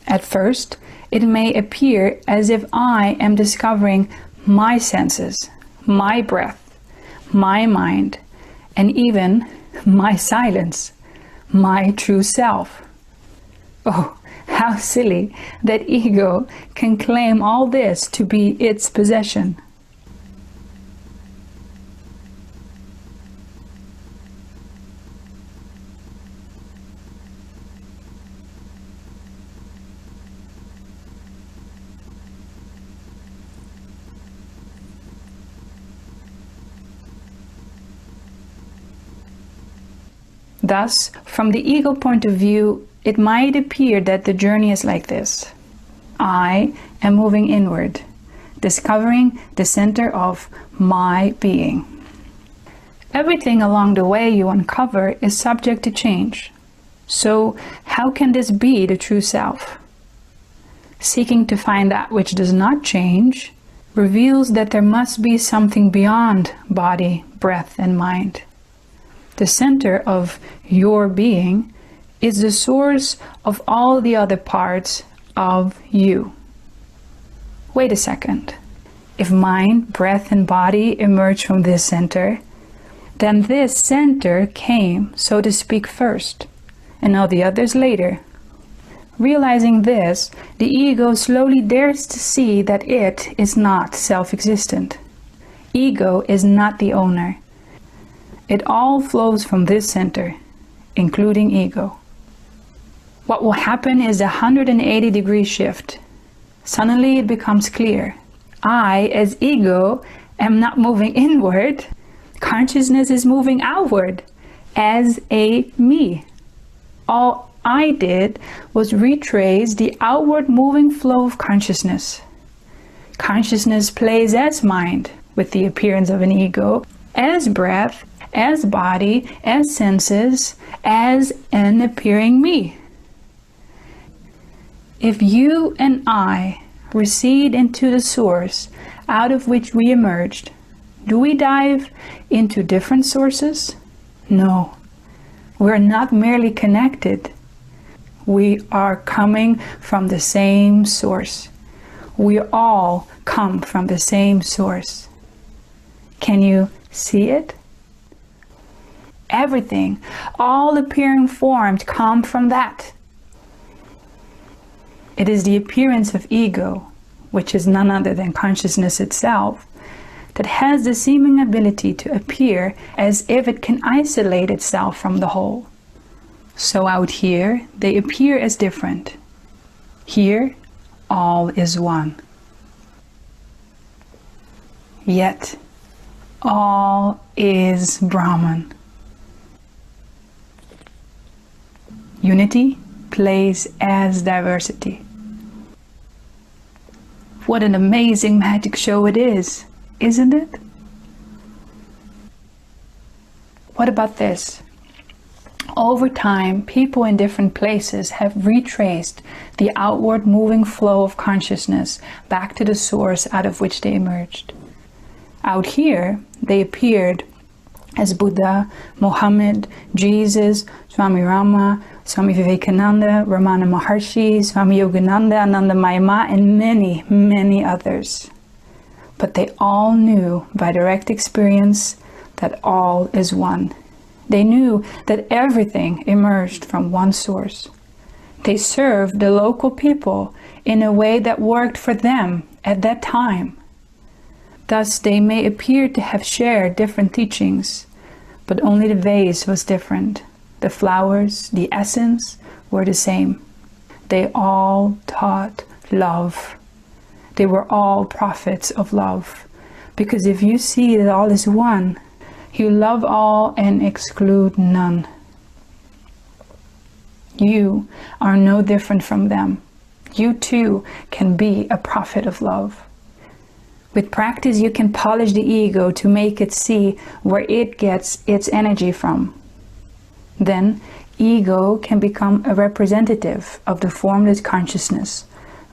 At first, it may appear as if I am discovering my senses, my breath, my mind, and even my silence, my true self. Oh, how silly that ego can claim all this to be its possession. Thus, from the ego point of view, it might appear that the journey is like this. I am moving inward, discovering the center of my being. Everything along the way you uncover is subject to change. So, how can this be the true self? Seeking to find that which does not change reveals that there must be something beyond body, breath, and mind. The center of your being is the source of all the other parts of you. Wait a second. If mind, breath, and body emerge from this center, then this center came, so to speak, first, and all the others later. Realizing this, the ego slowly dares to see that it is not self-existent. Ego is not the owner. It all flows from this center, including ego. What will happen is a 180-degree shift. Suddenly it becomes clear. I, as ego, am not moving inward. Consciousness is moving outward as a me. All I did was retrace the outward moving flow of consciousness. Consciousness plays as mind with the appearance of an ego, as breath, as body, as senses, as an appearing me. If you and I recede into the source out of which we emerged, do we dive into different sources? No. We're not merely connected. We are coming from the same source. We all come from the same source. Can you see it? Everything, all appearing forms come from that. It is the appearance of ego, which is none other than consciousness itself, that has the seeming ability to appear as if it can isolate itself from the whole. So out here, they appear as different. Here, all is one. Yet, all is Brahman. Unity plays as diversity. What an amazing magic show it is, isn't it? What about this? Over time, people in different places have retraced the outward moving flow of consciousness back to the source out of which they emerged. Out here, they appeared as Buddha, Mohammed, Jesus, Swami Rama, Swami Vivekananda, Ramana Maharshi, Swami Yogananda, Anandamayi Ma, and many, many others. But they all knew by direct experience that all is one. They knew that everything emerged from one source. They served the local people in a way that worked for them at that time. Thus, they may appear to have shared different teachings, but only the vase was different. The flowers, the essence, were the same. They all taught love. They were all prophets of love. Because if you see that all is one, you love all and exclude none. You are no different from them. You too can be a prophet of love. With practice, you can polish the ego to make it see where it gets its energy from. Then, ego can become a representative of the formless consciousness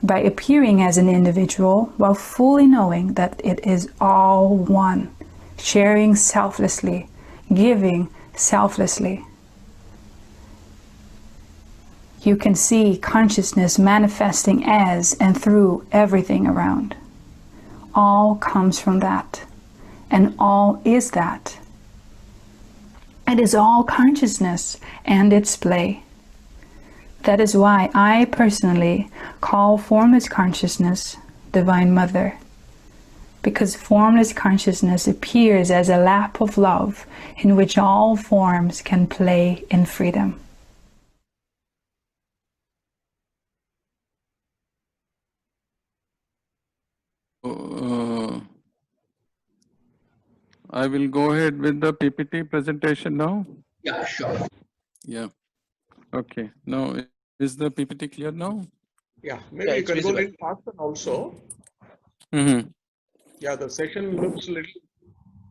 by appearing as an individual while fully knowing that it is all one, sharing selflessly, giving selflessly. You can see consciousness manifesting as and through everything around. All comes from that, and all is that. It is all consciousness and its play. That is why I personally call formless consciousness Divine Mother, because formless consciousness appears as a lap of love in which all forms can play in freedom. I will go ahead with the PPT presentation now. Yeah, sure. Yeah. Okay. Now, is the PPT clear now? Yeah, maybe Yeah, you it's can go a visible. little faster also. Mm-hmm. Yeah, the session looks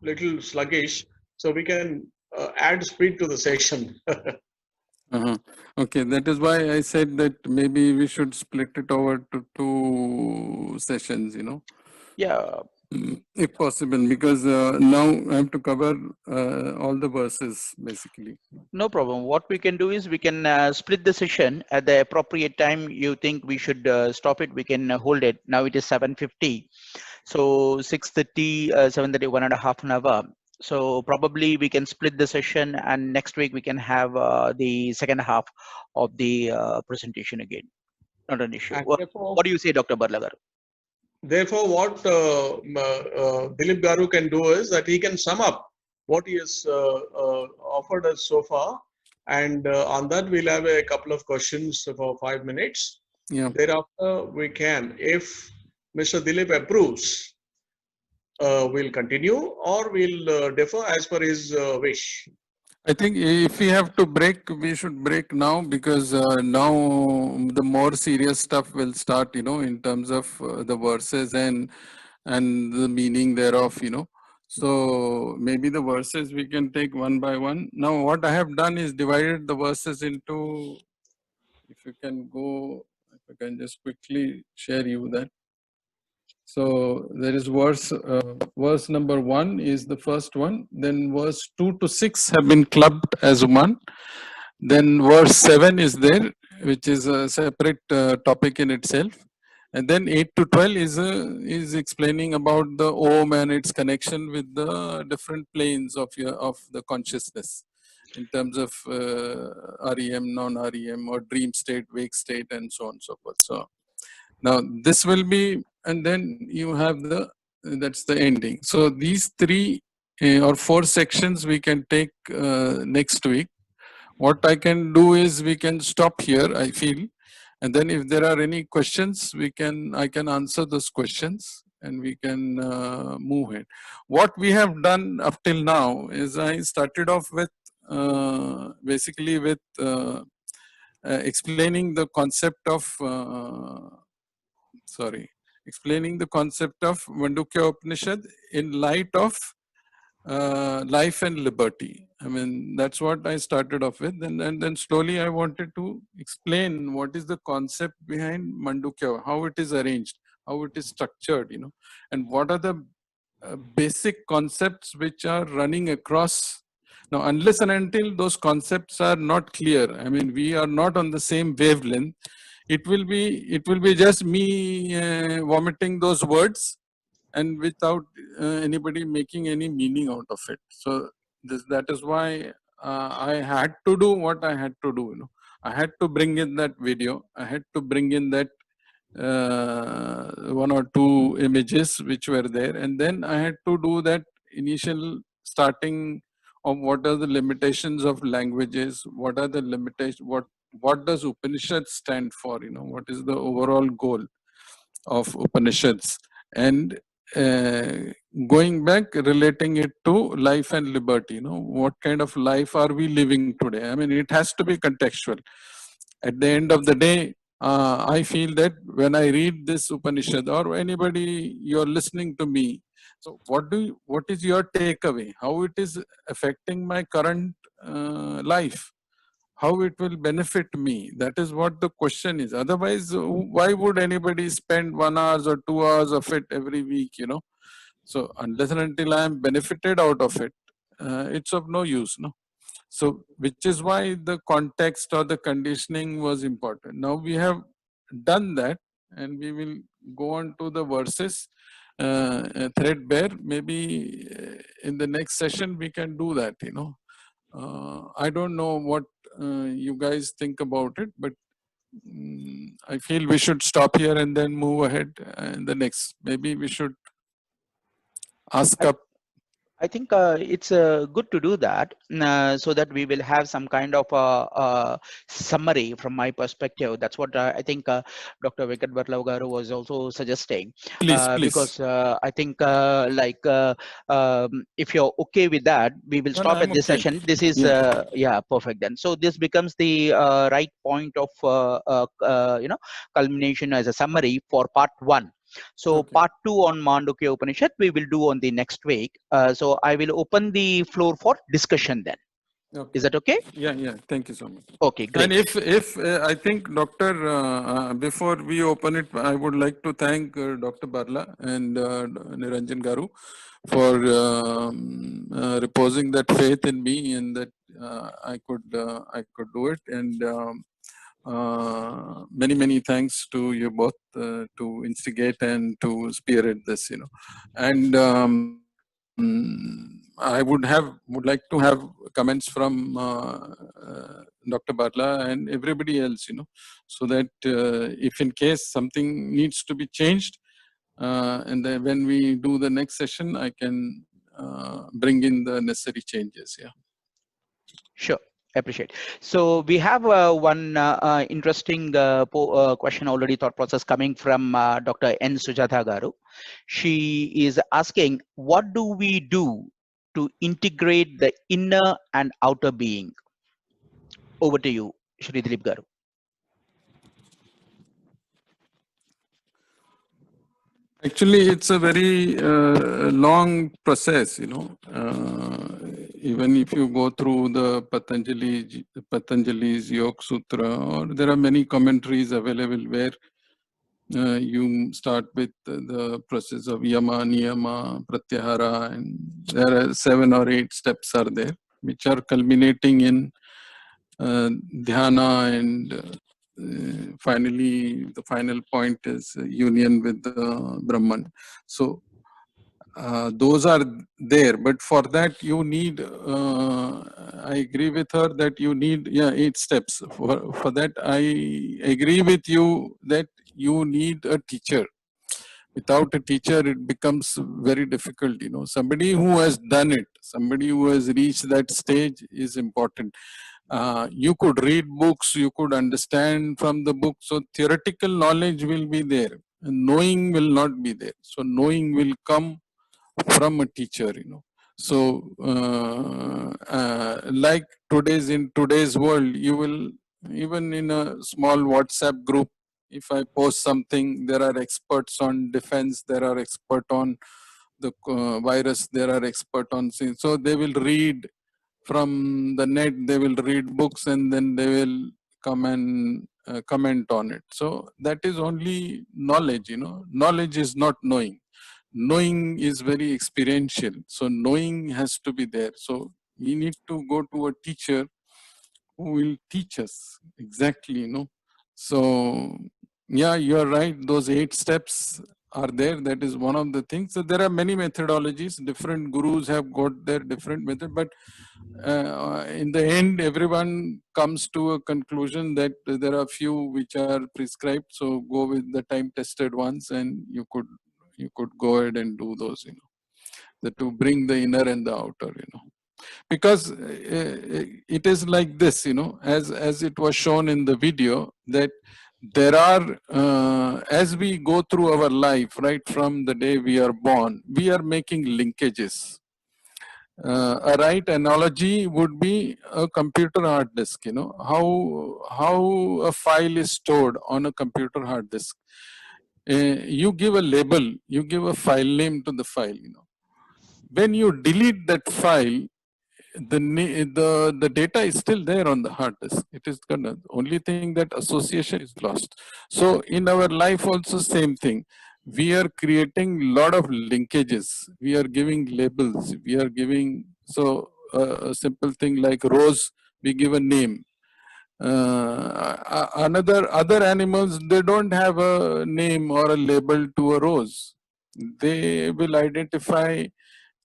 little sluggish, so we can add speed to the session. Uh-huh. Okay, that is why I said that maybe we should split it over to 2 sessions, Yeah, if possible, because now I have to cover all the verses basically. no problem. What we can do is we can split the session at the appropriate time. You think we should stop it? We can hold it. Now it is 7:50. So 6:30, 7:30, 1.5 hour. So probably we can split the session, and next week we can have the second half of the presentation again. Not an issue. And What do you say, Dr. Barlagar? therefore, what Dilip Garu can do is that he can sum up what he has offered us so far, and on that we'll have a couple of questions for 5 minutes. Yeah. Thereafter, we can, if Mr. Dilip approves, we'll continue, or we'll defer as per his wish. I think if we have to break, we should break now, because now the more serious stuff will start, in terms of the verses and the meaning thereof, So maybe the verses we can take one by one. Now what I have done is divided the verses into, if you can go, if I can just quickly share you that. So there is verse number 1 is the first one. Then verse 2 to 6 have been clubbed as one. Then verse 7 is there, which is a separate topic in itself. And then 8 to 12 is explaining about the Om and its connection with the different planes of the consciousness in terms of REM, non-REM, or dream state, wake state, and so on and so forth. So now this will be, and then you have that's the ending. So these 3 or 4 sections we can take next week. What I can do is we can stop here, I feel. And then if there are any questions, I can answer those questions and we can move ahead. What we have done up till now is I started off with basically with explaining the concept of explaining the concept of Mandukya Upanishad in light of life and liberty. I mean, that's what I started off with, and then slowly I wanted to explain what is the concept behind Mandukya, how it is arranged, how it is structured, and what are the basic concepts which are running across. Now, unless and until those concepts are not clear, I mean, we are not on the same wavelength, it will be just me vomiting those words and without anybody making any meaning out of it. So that is why I had to do what I had to do. I had to bring in that video. I had to bring in that 1 or 2 images which were there, and then I had to do that initial starting of what are the limitations of languages, what are the limitations, what does Upanishad stand for, what is the overall goal of Upanishads, and going back, relating it to life and liberty. What kind of life are we living today? I mean, it has to be contextual. At the end of the day, I feel that when I read this Upanishad, or anybody, you're listening to me, so what is your takeaway? How it is affecting my current life? How it will benefit me? That is what the question is. Otherwise, why would anybody spend 1 hour or 2 hours of it every week, So unless and until I am benefited out of it, it's of no use, So which is why the context or the conditioning was important. Now we have done that, and we will go on to the verses threadbare. Maybe in the next session we can do that, I don't know what you guys think about it, but I feel we should stop here and then move ahead in the next. Maybe we should ask up. I think it's good to do that so that we will have some kind of summary from my perspective. That's what I think Dr. Venkat Barla Garu was also suggesting. Please. Because I think if you're okay with that, we will stop at this session. This is, yeah, perfect then. So this becomes the right point of, culmination as a summary for part 1. So part 2 on Mandukya Upanishad we will do on the next week. So I will open the floor for discussion then. Is that okay? Yeah. Thank you so much. Okay, great. And if I think Dr. Before we open it, I would like to thank Dr. Barla and Niranjan Garu for reposing that faith in me, and that I could do it. And many thanks to you both to instigate and to spearhead this, and I would like to have comments from Dr. Barla and everybody else, so that if in case something needs to be changed, and then when we do the next session, I can bring in the necessary changes. Yeah. Sure. Appreciate. So we have one interesting question already, thought process coming from Dr. N. Sujatha Garu. She is asking, what do we do to integrate the inner and outer being? Over to you, Shri Dilip Garu. Actually, it's a very long process, even if you go through the Patanjali's Yoga Sutra, or there are many commentaries available where You start with the process of yama, niyama, pratyahara, and there are 7 or 8 steps are there, which are culminating in dhyana, and finally the final point is union with the Brahman. So those are there, but for that you need, I agree with her that you need 8 steps. For that I agree with you that you need a teacher. Without a teacher it becomes very difficult, somebody who has done it, somebody who has reached that stage is important. You could read books, you could understand from the book, so theoretical knowledge will be there, and knowing will not be there. So knowing will come from a teacher, So like in today's world, you will, even in a small WhatsApp group, if I post something, there are experts on defense, there are experts on the virus, there are experts on, so they will read from the net, they will read books, and then they will come and comment on it. So that is only knowledge, knowledge is not knowing. Knowing is very experiential, so knowing has to be there. So we need to go to a teacher who will teach us exactly, So yeah, you are right, those 8 steps are there. That is one of the things. So there are many methodologies, different gurus have got their different method, but in the end everyone comes to a conclusion that there are few which are prescribed, so go with the time tested ones, and you could go ahead and do those, to bring the inner and the outer, because it is like this, as it was shown in the video, that there are, as we go through our life, right from the day we are born, we are making linkages. A right analogy would be a computer hard disk, how a file is stored on a computer hard disk. You give a label, you give a file name to the file, when you delete that file, the data is still there on the hard disk. It is gonna, only thing that association is lost. So in our life also same thing. We are creating a lot of linkages. We are giving labels. We are giving, so a simple thing like rose, we give a name. Other animals, they don't have a name or a label to a rose. They will identify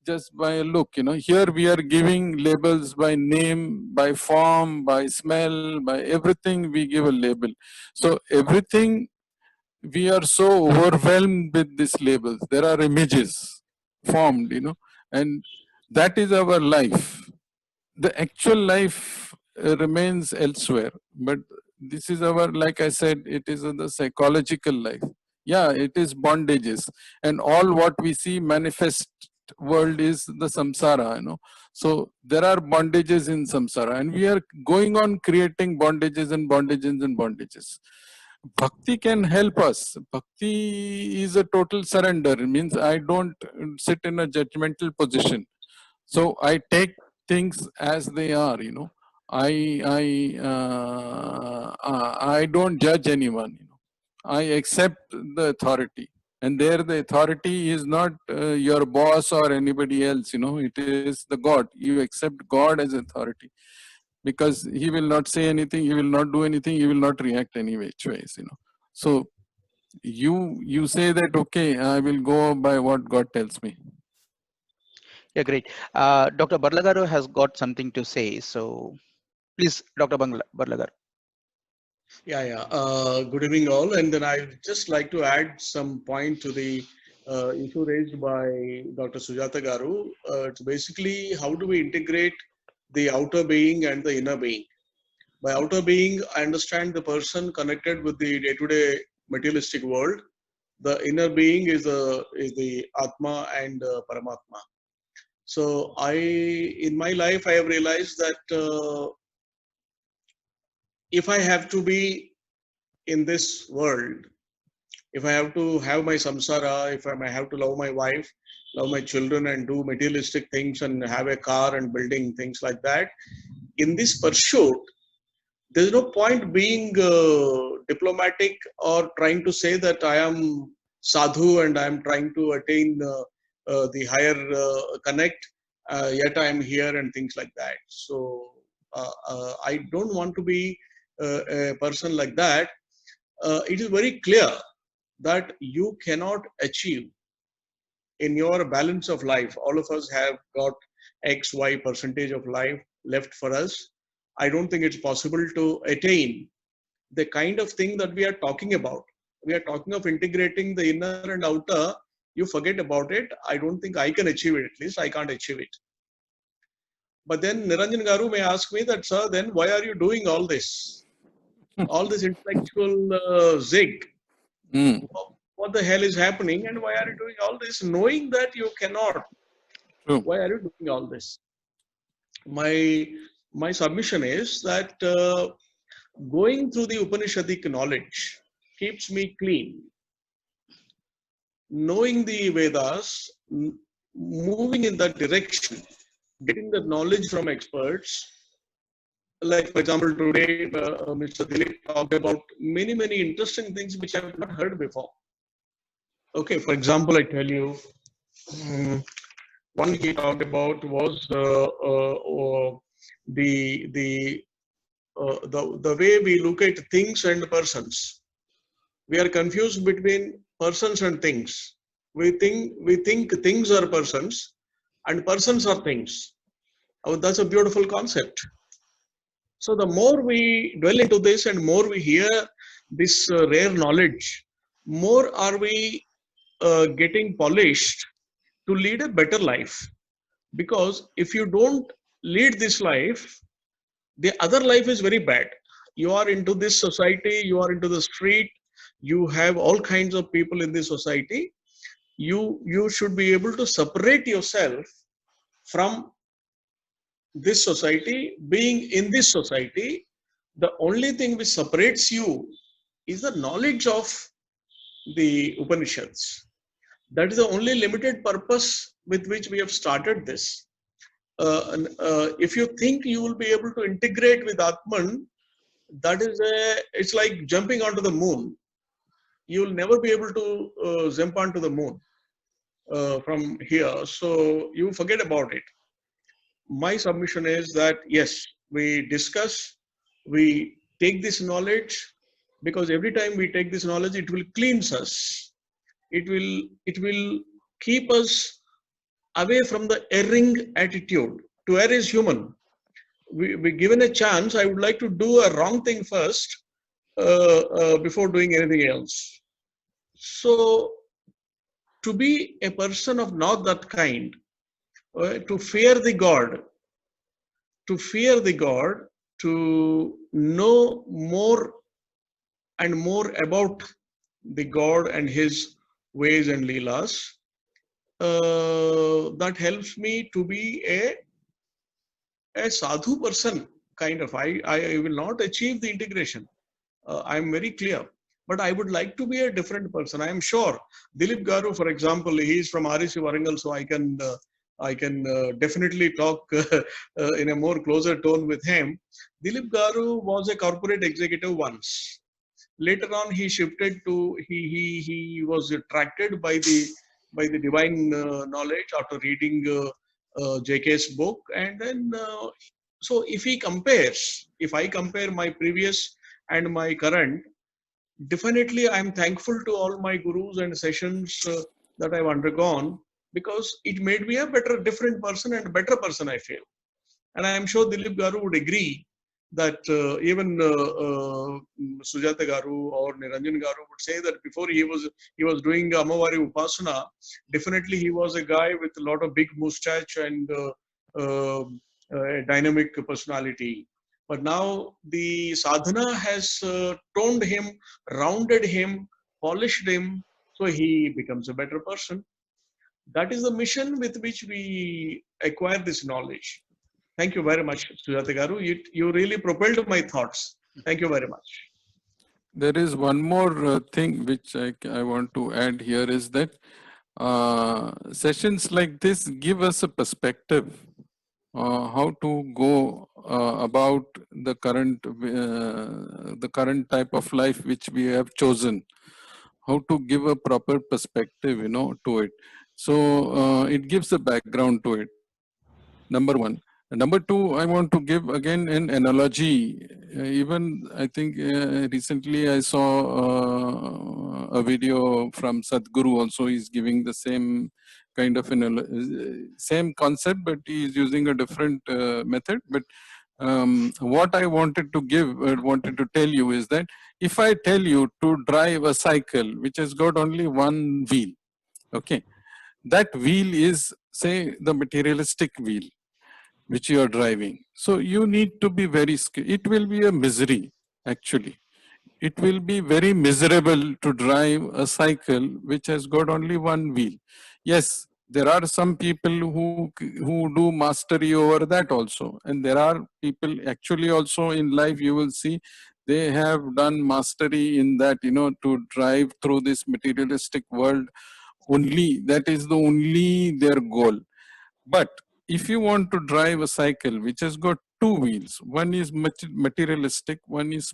just by a look, Here we are giving labels by name, by form, by smell, by everything we give a label. So everything, we are so overwhelmed with these labels. There are images formed, and that is our life. The actual life remains elsewhere, but this is our, like I said, it is the psychological life. Yeah, it is bondages, and all what we see manifest world is the samsara, So there are bondages in samsara, and we are going on creating bondages and bondages and bondages. Bhakti can help us. Bhakti is a total surrender. It means I don't sit in a judgmental position. So I take things as they are, I don't judge anyone, I accept the authority, and there the authority is not your boss or anybody else, it is the God. You accept God as authority, because he will not say anything, he will not do anything, he will not react any which ways, So you say that, okay, I will go by what God tells me. Yeah, great. Dr. Barlagaru has got something to say. So please, Dr. Barlagaru. Yeah. Good evening, all. And then I just like to add some point to the issue raised by Dr. Sujata Garu. It's basically how do we integrate the outer being and the inner being. By outer being, I understand the person connected with the day-to-day materialistic world. The inner being is the Atma and Paramatma. So in my life, I have realized that if I have to be in this world, if I have to have my samsara, if I have to love my wife, love my children, and do materialistic things and have a car and building things like that, in this pursuit, there's no point being diplomatic or trying to say that I am sadhu and I am trying to attain the higher connect, yet I am here and things like that. So I don't want to be a person like that. It is very clear that you cannot achieve in your balance of life. All of us have got X, Y percentage of life left for us. I don't think it's possible to attain the kind of thing that we are talking about. We are talking of integrating the inner and outer. You forget about it. I don't think I can achieve it. At least I can't achieve it. But then Niranjan Garu may ask me that, sir, then why are you doing all this? All this intellectual zig. What the hell is happening and why are you doing all this? Knowing that you cannot. True. Why are you doing all this? My submission is that going through the Upanishadic knowledge keeps me clean. Knowing the Vedas, moving in that direction, getting the knowledge from experts, like for example today Mr. Dilip talked about many interesting things which I have not heard before. Okay, for example, I tell you, one he talked about was the way we look at things and persons. We are confused between persons and things. We think things are persons and persons are things. Oh, that's a beautiful concept. So the more we dwell into this and more we hear this rare knowledge, more are we getting polished to lead a better life. Because if you don't lead this life, the other life is very bad. You are into this society, you are into the street, you have all kinds of people in this society. You should be able to separate yourself from this society. Being in this society, the only thing which separates you is the knowledge of the Upanishads. That is the only limited purpose with which we have started this. If you think you will be able to integrate with Atman, it's like jumping onto the moon. You will never be able to jump onto the moon from here. So you forget about it. My submission is that yes, we discuss, we take this knowledge, because every time we take this knowledge, it will cleanse us. It will keep us away from the erring attitude. To err is human. We given a chance, I would like to do a wrong thing first before doing anything else. So to be a person of not that kind, to fear the God, to know more and more about the God and his ways and leelas, that helps me to be a sadhu person, kind of. I will not achieve the integration. I am very clear. But I would like to be a different person. I am sure Dilip Garu, for example, he is from RSC Warangal, so I can definitely talk in a more closer tone with him. Dilip Garu was a corporate executive once. Later on, he shifted to he was attracted by the divine knowledge after reading JK's book, and then so if I compare my previous and my current, definitely I'm thankful to all my gurus and sessions that I've undergone, because it made me a different person and a better person, I feel. And I am sure Dilip Garu would agree that even Sujata Garu or Niranjan Garu would say that before he was doing Amavari Upasana, definitely he was a guy with a lot of big mustache and a dynamic personality. But now the sadhana has toned him, rounded him, polished him, so he becomes a better person. That is the mission with which we acquire this knowledge. Thank you very much, Sujata Garu. You really propelled my thoughts. Thank you very much. There is one more thing which I want to add here is that sessions like this give us a perspective how to go about the current type of life which we have chosen, how to give a proper perspective, to it. So it gives a background to it. Number one. Number two, I want to give again an analogy. Even I think recently I saw a video from Sadhguru also. He's giving the same kind of same concept, but he is using a different method. But what I wanted to tell you is that if I tell you to drive a cycle which has got only one wheel, okay, that wheel is, say, the materialistic wheel which you are driving. So you need to be very skilled. It will be a misery, actually. It will be very miserable to drive a cycle which has got only one wheel. Yes, there are some people who do mastery over that also. And there are people actually also in life, you will see, they have done mastery in that, to drive through this materialistic world only. That is the only their goal. But if you want to drive a cycle which has got two wheels, one is materialistic, one is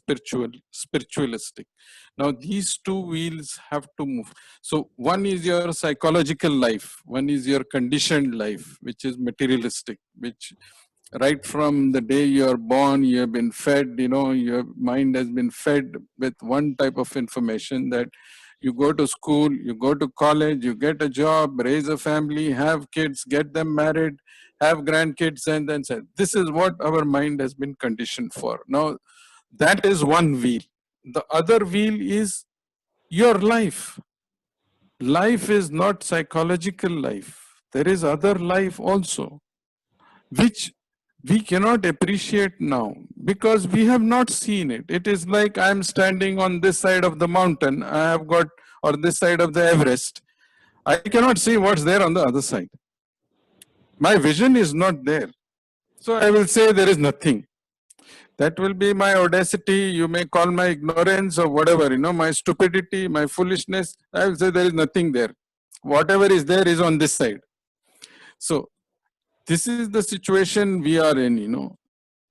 spiritualistic. Now these two wheels have to move. So one is your psychological life, one is your conditioned life, which is materialistic, which right from the day you are born, you have been fed, your mind has been fed with one type of information, that you go to school, you go to college, you get a job, raise a family, have kids, get them married, have grandkids, and then say, this is what our mind has been conditioned for. Now, that is one wheel. The other wheel is your life. Life is not psychological life. There is other life also, which we cannot appreciate now because we have not seen it. It is like I'm standing on this side of the mountain, I have got, or this side of the Everest. I cannot see what's there on the other side. My vision is not there. So I will say there is nothing. That will be my audacity. You may call my ignorance or whatever, my stupidity, my foolishness. I will say there is nothing there. Whatever is there is on this side. So this is the situation we are in,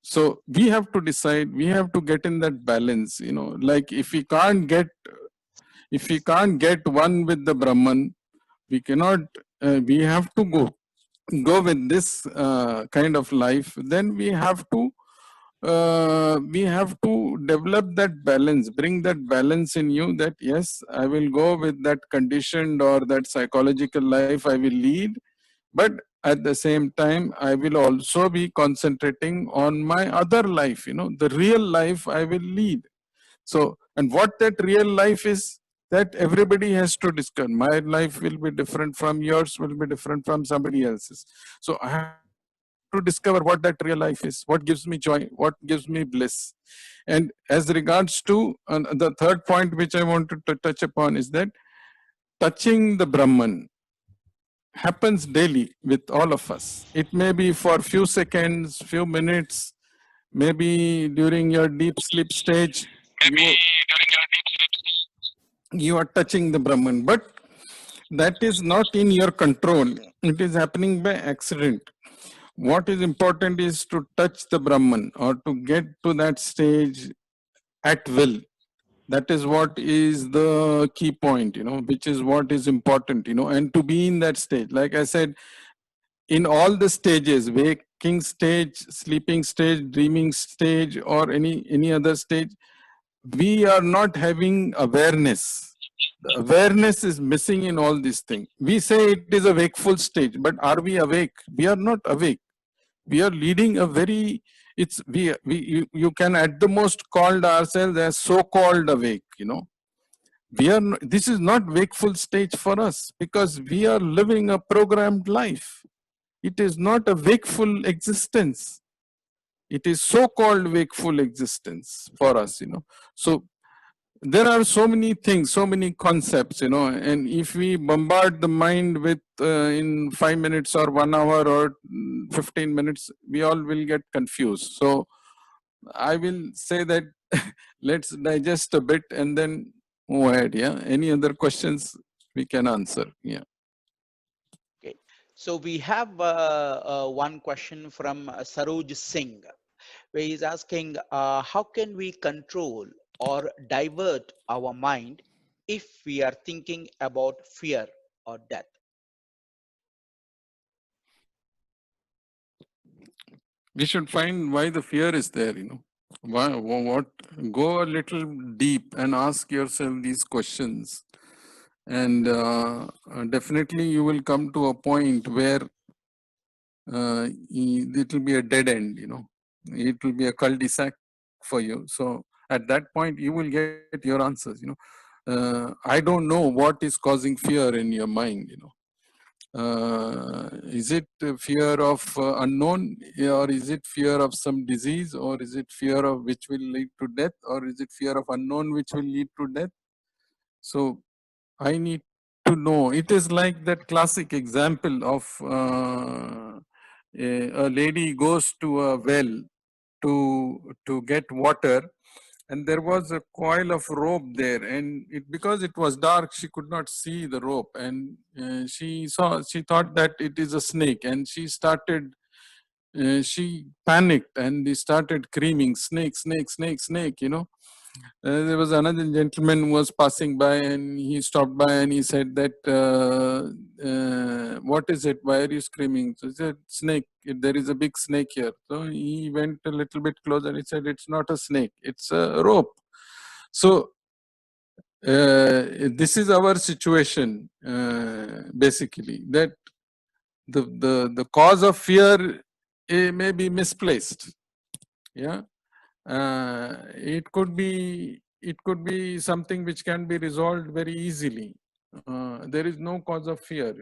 So we have to decide, we have to get in that balance, like if we can't get one with the Brahman, we cannot, we have to go with this kind of life. Then we have to develop that balance, bring that balance in you, that yes, I will go with that conditioned or that psychological life I will lead, but at the same time, I will also be concentrating on my other life, the real life I will lead. So, and what that real life is, that everybody has to discover. My life will be different from yours, will be different from somebody else's. So I have to discover what that real life is, what gives me joy, what gives me bliss. And as regards to the third point which I wanted to touch upon is that touching the Brahman happens daily with all of us. It may be for few seconds, few minutes, maybe during your deep sleep stage, you are touching the Brahman, but that is not in your control. It is happening by accident. What is important is to touch the Brahman or to get to that stage at will. That is what is the key point, which is what is important, and to be in that stage. Like I said, in all the stages, waking stage, sleeping stage, dreaming stage, or any other stage, we are not having awareness. The awareness is missing in all these things. We say it is a wakeful stage, but are we awake? We are not awake. We are leading a very, you can at the most call ourselves as so-called awake, this is not wakeful stage for us because we are living a programmed life. It is not a wakeful existence. It is so-called wakeful existence for us, So there are so many things, so many concepts, and if we bombard the mind with in 5 minutes or 1 hour or 15 minutes, we all will get confused. So I will say that let's digest a bit and then move ahead. Yeah. Any other questions we can answer? Yeah. Okay. So we have one question from Saroj Singh, where he's asking, how can we control or divert our mind if we are thinking about fear or death? We should find why the fear is there, Why, what, go a little deep and ask yourself these questions. And definitely you will come to a point where it will be a dead end, It will be a cul-de-sac for you. So at that point, you will get your answers. I don't know what is causing fear in your mind, Is it fear of unknown, or is it fear of some disease, or is it fear of which will lead to death, or is it fear of unknown which will lead to death? So I need to know. It is like that classic example of a lady goes to a well to get water, and there was a coil of rope there, and because it was dark, she could not see the rope, and she thought that it is a snake, and she panicked and started screaming, snake, snake, snake, snake, there was another gentleman who was passing by, and he stopped by and he said that, what is it? Why are you screaming? So he said, snake. There is a big snake here. So he went a little bit closer and he said, it's not a snake, it's a rope. So this is our situation, basically, that the cause of fear may be misplaced. Yeah. It could be something which can be resolved very easily. There is no cause of fear,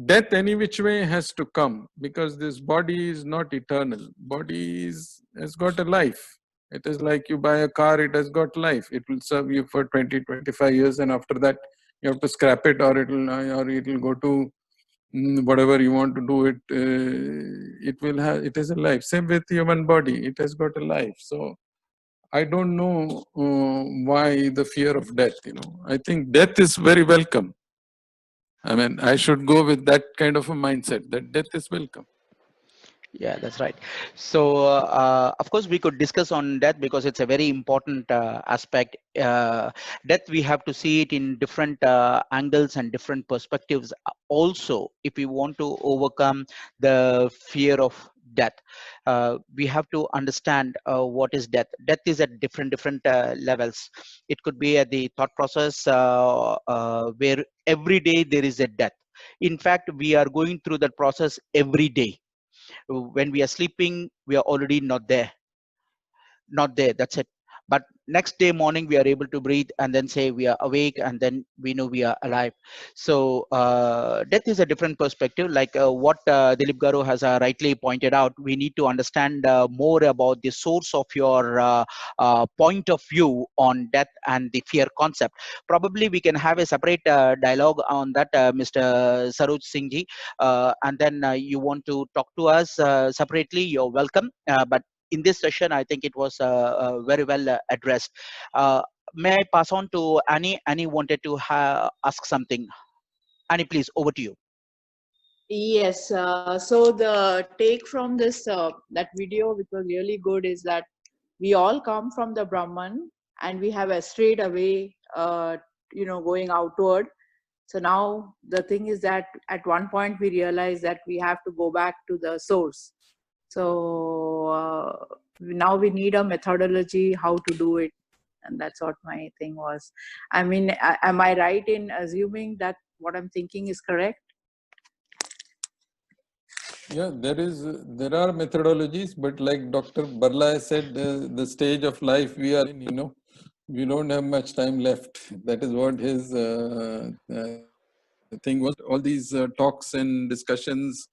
Death any which way has to come, because this body is not eternal. Body has got a life. It is like you buy a car, it has got life. It will serve you for 20, 25 years, and after that you have to scrap it, or it will go to whatever you want to do it. It is a life. Same with human body, it has got a life. So I don't know why the fear of death. I think death is very welcome. I mean, I should go with that kind of a mindset, that death is welcome. Yeah, that's right. So, of course, we could discuss on death because it's a very important aspect. Death, we have to see it in different angles and different perspectives. Also, if we want to overcome the fear of death, we have to understand what is death. Death is at different levels. It could be at the thought process, where every day there is a death. In fact, we are going through that process every day. When we are sleeping, we are already not there, that's it. But next day morning we are able to breathe and then say we are awake, and then we know we are alive. So death is a different perspective, like what Dilip Garu has rightly pointed out. We need to understand more about the source of your point of view on death and the fear concept. Probably we can have a separate dialogue on that, Mr. Saroj Singh ji, and then you want to talk to us separately, you're welcome. But in this session, I think it was very well addressed. May I pass on to Annie? Annie wanted to ask something. Annie, please, over to you. Yes, so the take from this that video, which was really good, is that we all come from the Brahman and we have a straight away, going outward. So now the thing is that at one point we realize that we have to go back to the source. So now we need a methodology how to do it, and that's what my thing was. I mean, am I right in assuming that what I'm thinking is correct? Yeah, there are methodologies, but like Dr. Barla said, the stage of life we are in, we don't have much time left. That is what his thing was. All these talks and discussions,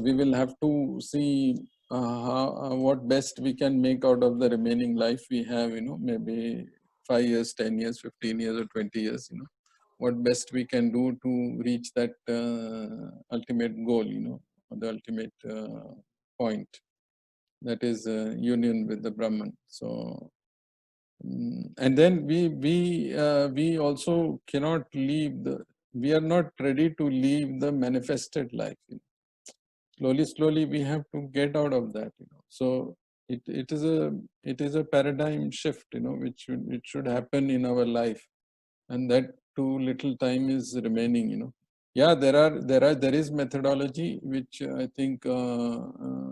we will have to see what best we can make out of the remaining life we have, maybe 5 years, 10 years, 15 years, or 20 years, what best we can do to reach that ultimate goal, the ultimate point, that is union with the Brahman. So, and then we also cannot leave we are not ready to leave the manifested life. Slowly, we have to get out of that. So it is a paradigm shift, which should happen in our life, and that too little time is remaining. Yeah, there is methodology which I think Dr.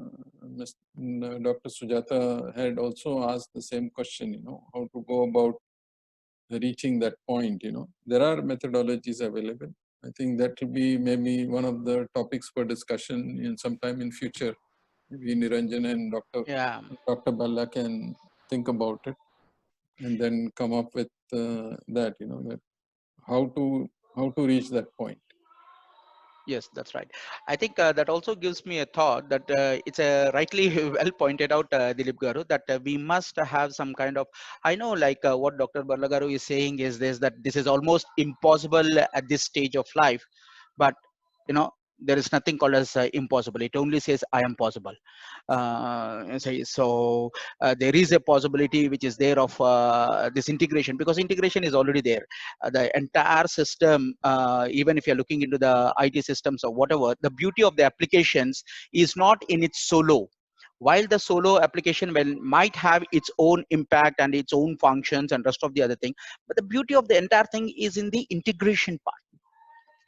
Sujata had also asked the same question. How to go about reaching that point. There are methodologies available. I think that will be maybe one of the topics for discussion in sometime in future. Maybe Niranjan and Dr. Balla can think about it and then come up with that. That how to reach that point. Yes, that's right. I think that also gives me a thought that it's a rightly well pointed out, Dilip Garu, that we must have some kind of, I know like what Dr. Balla Garu is saying is this, that this is almost impossible at this stage of life, but there is nothing called as impossible. It only says I am possible. So there is a possibility which is there of this integration, because integration is already there. The entire system, even if you're looking into the IT systems or whatever, the beauty of the applications is not in its solo. While the solo application might have its own impact and its own functions and rest of the other thing, but the beauty of the entire thing is in the integration part.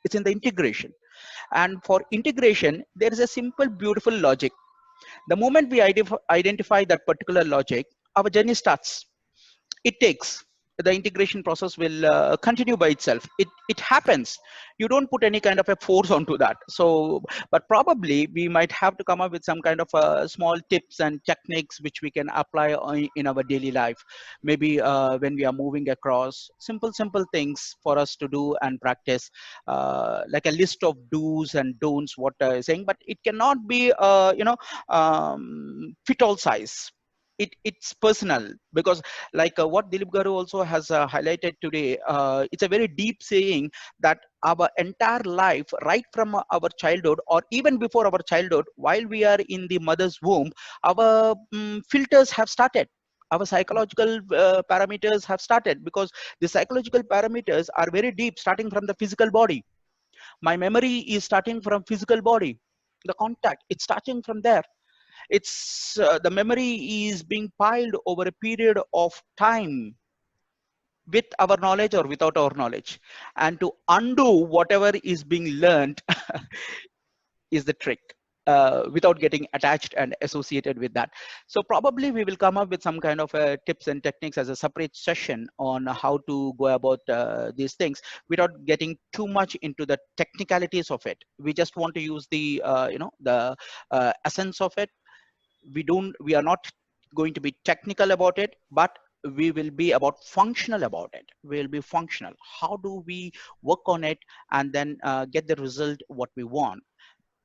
It's in the integration. And for integration, there is a simple, beautiful logic. The moment we identify that particular logic, our journey starts. It takes, the integration process will continue by itself. It happens. You don't put any kind of a force onto that. So, but probably we might have to come up with some kind of small tips and techniques which we can apply in our daily life. Maybe when we are moving across, simple things for us to do and practice, like a list of do's and don'ts, what saying, but it cannot be fit all size. It's personal, because like what Dilip Garu also has highlighted today, it's a very deep saying that our entire life, right from our childhood or even before our childhood, while we are in the mother's womb, our filters have started. Our psychological parameters have started, because the psychological parameters are very deep, starting from the physical body. My memory is starting from physical body. The contact, it's starting from there. It's the memory is being piled over a period of time, with our knowledge or without our knowledge, and to undo whatever is being learned is the trick, without getting attached and associated with that. So probably we will come up with some kind of tips and techniques as a separate session on how to go about these things without getting too much into the technicalities of it. We just want to use the the essence of it. We are not going to be technical about it, but we will be about functional about it. We'll be functional. How do we work on it and then get the result what we want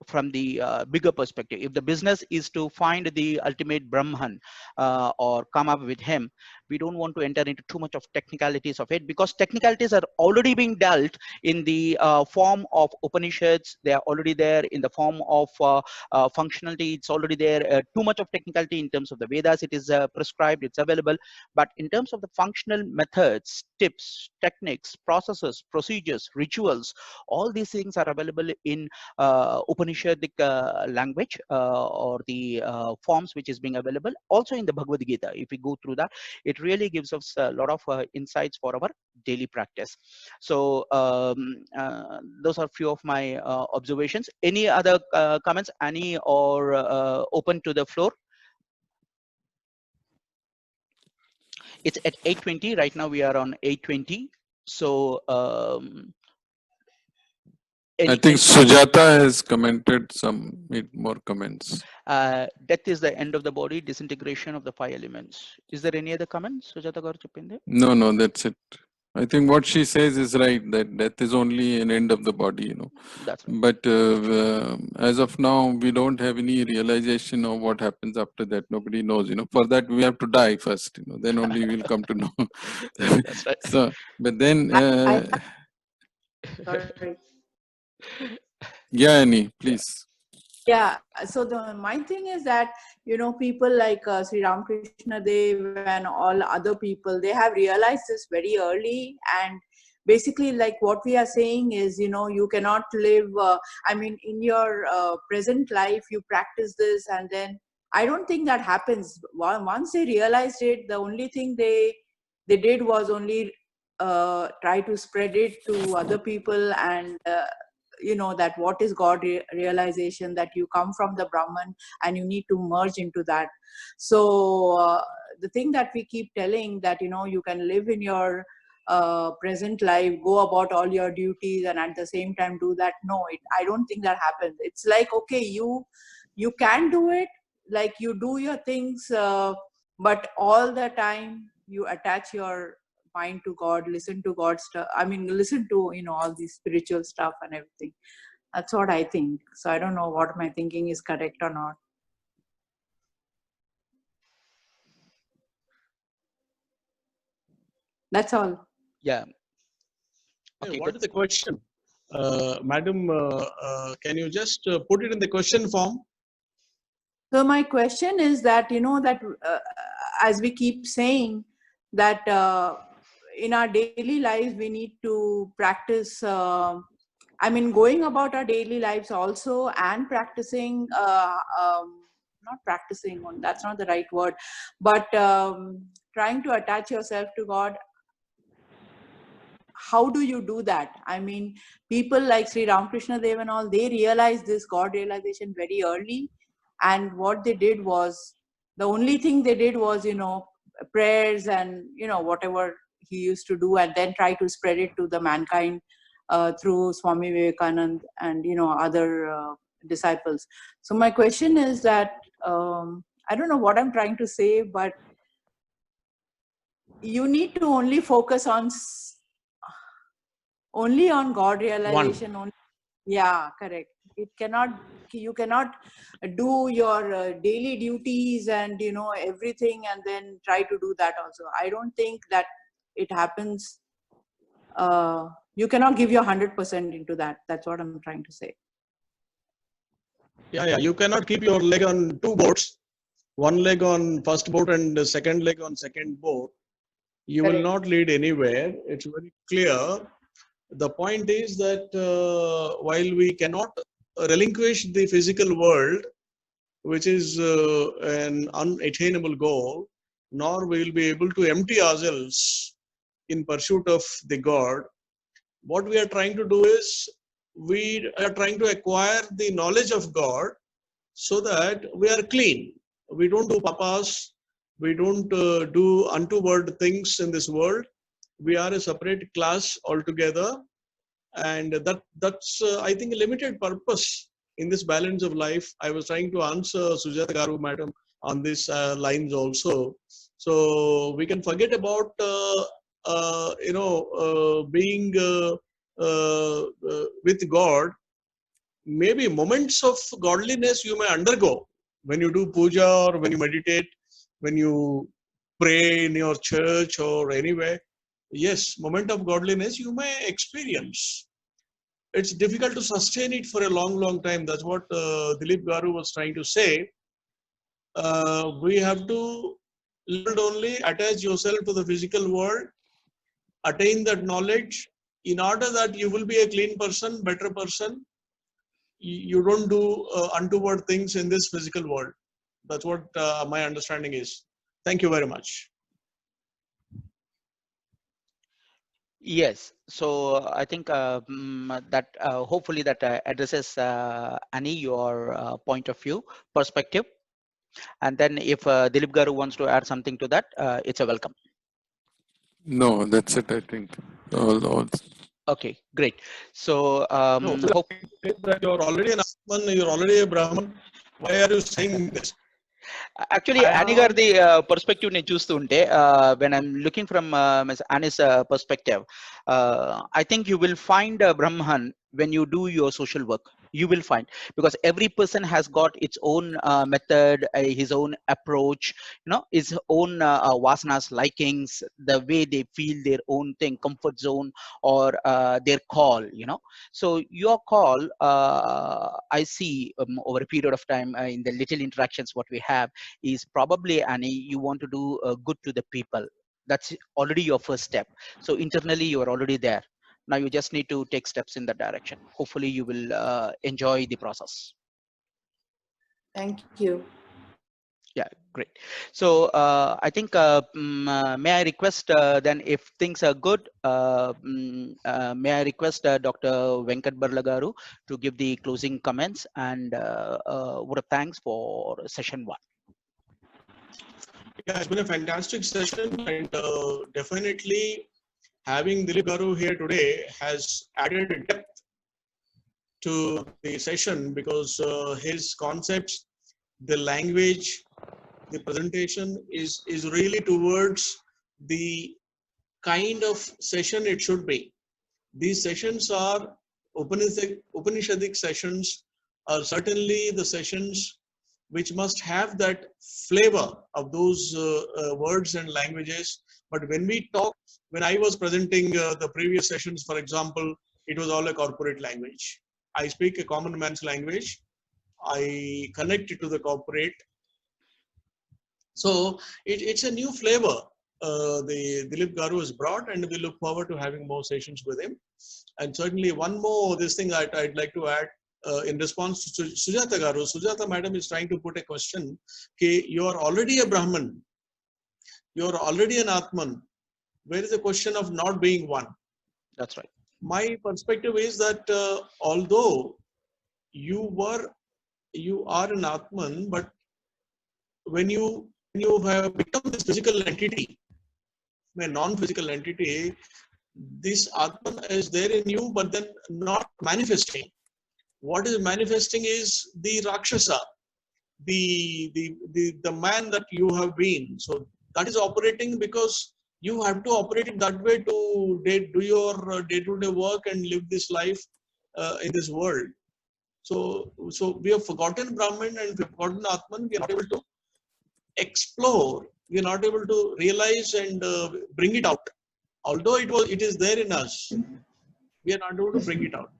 from the bigger perspective? If the business is to find the ultimate Brahman, or come up with him, we don't want to enter into too much of technicalities of it, because technicalities are already being dealt in the form of Upanishads. They are already there in the form of functionality. It's already there. Too much of technicality in terms of the Vedas, it is prescribed, it's available. But in terms of the functional methods, tips, techniques, processes, procedures, rituals, all these things are available in Upanishadic language, or the forms which is being available also in the Bhagavad Gita. If we go through that, it really gives us a lot of insights for our daily practice. So those are few of my observations. Any other comments, Annie, or open to the floor? It's at 8:20 right now. We are on 8:20. So I think Sujata has commented some more comments. Death is the end of the body, disintegration of the 5 elements. Is there any other comments, Sujata garu cheppinde? No, that's it. I think what she says is right, that death is only an end of the body, That's right. But as of now, we don't have any realization of what happens after that. Nobody knows, For that, we have to die first, Then only we'll come to know. That's right. So, but then... Sorry. Yeah, Annie, please. Yeah, so my thing is that, people like Sri Ramakrishna Dev and all other people, they have realized this very early, and basically like what we are saying is, you cannot live, in your present life, you practice this, and then I don't think that happens. Once they realized it, the only thing they did was only try to spread it to other people, and that what is God realization, that you come from the Brahman and you need to merge into that. So the thing that we keep telling, that you can live in your present life, go about all your duties, and at the same time do that. No, I don't think that happens. It's like, okay, you can do it, like you do your things, but all the time you attach your mind to God, listen to God stuff. Listen to all these spiritual stuff and everything. That's what I think. So I don't know what my thinking is correct or not. That's all. Yeah. Hey, Okay, what good. is the question? Madam, can you just put it in the question form? So my question is that, that as we keep saying, that in our daily lives, we need to practice, going about our daily lives also, and practicing, not practicing, that's not the right word, but trying to attach yourself to God. How do you do that? People like Sri Ramakrishna Dev and all, they realized this God realization very early. And what they did was, the only thing they did was, prayers and, whatever he used to do, and then try to spread it to the mankind through Swami Vivekananda and, other disciples. So my question is that, I don't know what I'm trying to say, but you need to only focus on only on God realization. Only, yeah, correct. You cannot do your daily duties and everything, and then try to do that also. I don't think that it happens. You cannot give your 100% into that. That's what I'm trying to say. Yeah. You cannot keep your leg on two boats, one leg on first boat and the second leg on second boat. You will Correct. not lead anywhere. It's very clear. The point is that while we cannot relinquish the physical world, which is an unattainable goal, nor we will be able to empty ourselves in pursuit of the God. What we are trying to do is, we are trying to acquire the knowledge of God so that we are clean. We don't do papas, we don't do untoward things in this world. We are a separate class altogether, and that's I think a limited purpose in this balance of life. I was trying to answer Sujata Garu madam on these lines also. So we can forget about being with God. Maybe moments of godliness you may undergo when you do puja, or when you meditate, when you pray in your church or anywhere. Yes, moment of godliness you may experience. It's difficult to sustain it for a long time. That's what Dilip Garu was trying to say. We have to learn only, attach yourself to the physical world, attain that knowledge, in order that you will be a clean person, better person. You don't do untoward things in this physical world. That's what my understanding is. Thank you very much. Yes. So I think that hopefully that addresses Annie, your point of view, perspective. And then if Dilip Garu wants to add something to that, it's a welcome. No, that's it, I think. All. Okay, great. So No, hope that you're already an Atman, you're already a Brahman. Why are you saying this? actually Annie Gardi perspective ne చూస్తుంటే when I'm looking from Ms. Annie's perspective, I think you will find Brahman when you do your social work. You will find, because every person has got its own method, his own approach, his own vasanas, likings, the way they feel their own thing, comfort zone, or their call. So your call, I see over a period of time in the little interactions what we have, is probably, Annie, you want to do good to the people. That's already your first step. So internally you are already there. Now you just need to take steps in that direction. Hopefully you will enjoy the process. Thank you. Yeah, great. So I think may I request then, if things are good, may I request Dr. Venkat Barlagaru to give the closing comments and word of thanks for session 1. Yeah, it's been a fantastic session, and definitely having Dilip Garu here today has added depth to the session, because his concepts, the language, the presentation is really towards the kind of session it should be. These sessions are Upanishadic sessions, are certainly the sessions which must have that flavor of those words and languages. But when we talk, when I was presenting the previous sessions, for example, it was all a corporate language. I speak a common man's language. I connect it to the corporate. So it's a new flavor the Dilip Garu has brought, and we look forward to having more sessions with him. And certainly one more this thing I'd like to add in response to Sujata Garu. Sujata madam is trying to put a question. Okay, you are already a Brahman. You are already an Atman. Where is the question of not being one? That's right. My perspective is that although you are an Atman, but when you have become this physical entity, a non-physical entity, this Atman is there in you, but then not manifesting. What is manifesting is the Rakshasa, the man that you have been. So that is operating because you have to operate it that way to do your day-to-day work and live this life in this world. So we have forgotten Brahman and forgotten Atman. We are not able to explore. We are not able to realize and bring it out. Although it is there in us, we are not able to bring it out.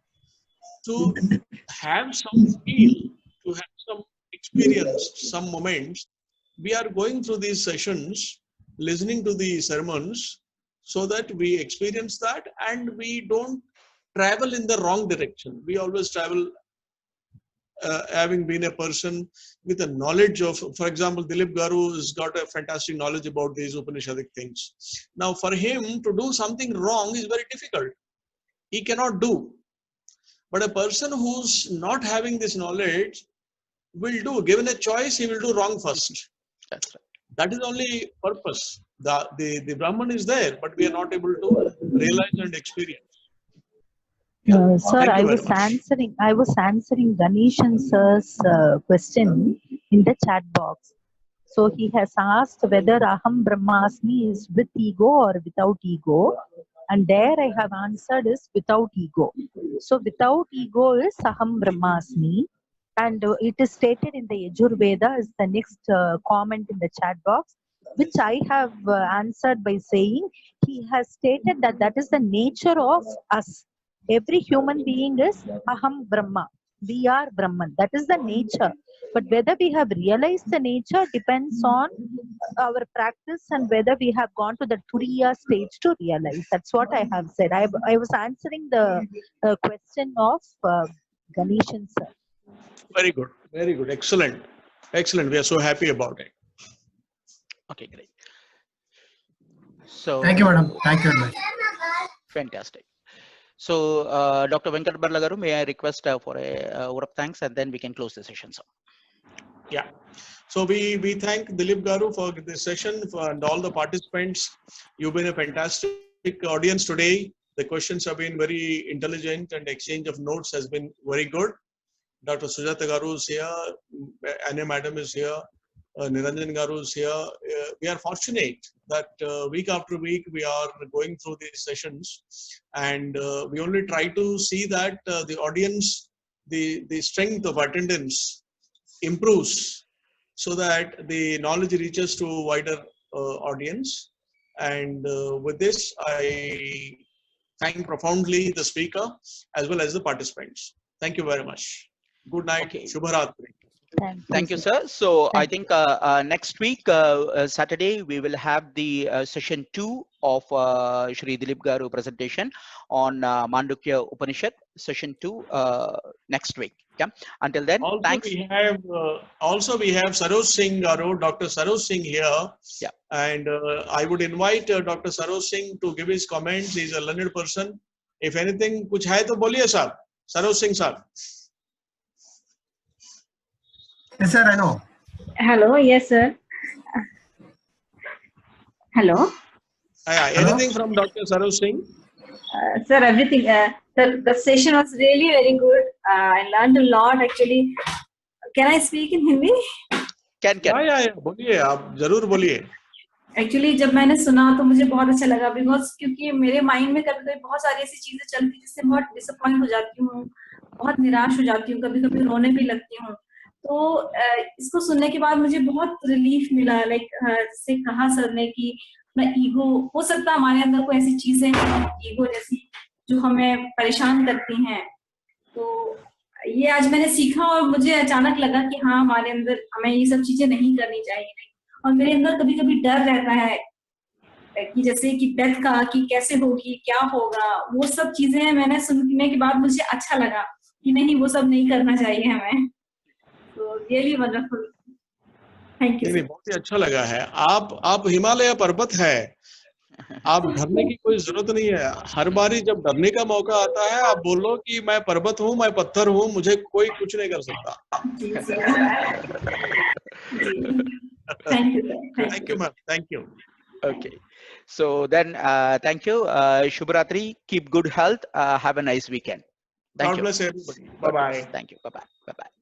To have some feel, to have some experience, some moments, we are going through these sessions, listening to the sermons, so that we experience that and we don't travel in the wrong direction. We always travel having been a person with a knowledge of, for example, Dilip Garu has got a fantastic knowledge about these Upanishadic things. Now, for him to do something wrong is very difficult. He cannot do. But a person who's not having this knowledge will do. Given a choice, he will do wrong first. That's right. That is only purpose. The Brahman is there, but we are not able to realize and experience. Yeah. Sir, I was answering Ganeshan sir's question in the chat box. So he has asked whether Aham Brahmasmi is with ego or without ego. And there I have answered is without ego. So without ego is Aham Brahmasmi. And it is stated in the Yajurveda is the next comment in the chat box, which I have answered by saying he has stated that that is the nature of us. Every human being is Aham Brahma. We are Brahman. That is the nature. But whether we have realized the nature depends on our practice and whether we have gone to the Turiya stage to realize. That's what I have said. I was answering the question of Ganeshan sir. Very good. Very good. Excellent. Excellent. We are so happy about it. Okay, great. So thank you, madam. Thank you very much. Fantastic. So, Dr. Venkat Barlagaru, may I request for a word of thanks, and then we can close the session, sir. Yeah. So we thank Dilip Garu for this session and all the participants. You've been a fantastic audience today. The questions have been very intelligent and exchange of notes has been very good. Dr. Sujata Garu is here. Anna Madam is here. Niranjan Garu is here. We are fortunate that week after week we are going through these sessions, and we only try to see that the audience, the strength of attendance improves so that the knowledge reaches to a wider audience. And with this, I thank profoundly the speaker as well as the participants. Thank you very much. Good night. Okay. Shubharatri. Thank you, sir. So I think next week, Saturday, we will have the session 2 of Shri Dilip Garu presentation on Mandukya Upanishad, session 2 next week. Yeah. Until then, Also, thanks. we have Saroj Singh Garu, Dr. Saroj Singh here. Yeah. And I would invite Dr. Saroj Singh to give his comments. He's a learned person. If anything, kuch hai to boliye, sir. Saroj Singh, sir. Yes, sir, I know. Hello, yes, sir. Hello. Anything from Dr. Saroj Singh? Sir, everything. Sir, the session was really very good. I learned a lot actually. Can I speak in Hindi? Can. Yeah. बोलिए, आप जरूर बोलिए. Actually जब मैंने सुना तो मुझे बहुत अच्छा लगा बिकॉज क्योंकि मेरे माइंड में कभी कभी बहुत सारी ऐसी चीजें चलती जिससे बहुत डिसअपॉइंट हो जाती हूँ, बहुत निराश हो जाती हूँ, कभी कभी रोने भी लगती हूँ. तो इसको सुनने के बाद मुझे बहुत रिलीफ मिला. लाइक जैसे कहा सर ने कि अपना ईगो, हो सकता है हमारे अंदर कोई ऐसी चीजें हैं ईगो जैसी जो हमें परेशान करती हैं. तो ये आज मैंने सीखा और मुझे अचानक लगा कि हाँ हमारे अंदर हमें ये सब चीजें नहीं करनी चाहिए. और मेरे अंदर कभी कभी डर रहता है कि जैसे कि डेथ का, कि कैसे होगी, क्या होगा, वो सब चीजें मैंने सुनने के बाद मुझे अच्छा लगा कि नहीं वो सब नहीं करना चाहिए हमें. तो रियली वंडरफुल. Thank you. बहुत ही अच्छा लगा है. आप हिमालय पर्वत है, आप डरने की कोई जरूरत नहीं है. हर बारी जब डरने का मौका आता है आप बोलो कि मैं पर्वत हूँ, मैं पत्थर हूँ, मुझे कोई कुछ नहीं कर सकता. Thank you. Thank you, ma'am. Thank you. Okay. So then, thank you. Shubhratri. Keep good health. Have a nice weekend. Thank God you. bless everybody. Bye-bye. Thank you. Bye-bye. Bye-bye.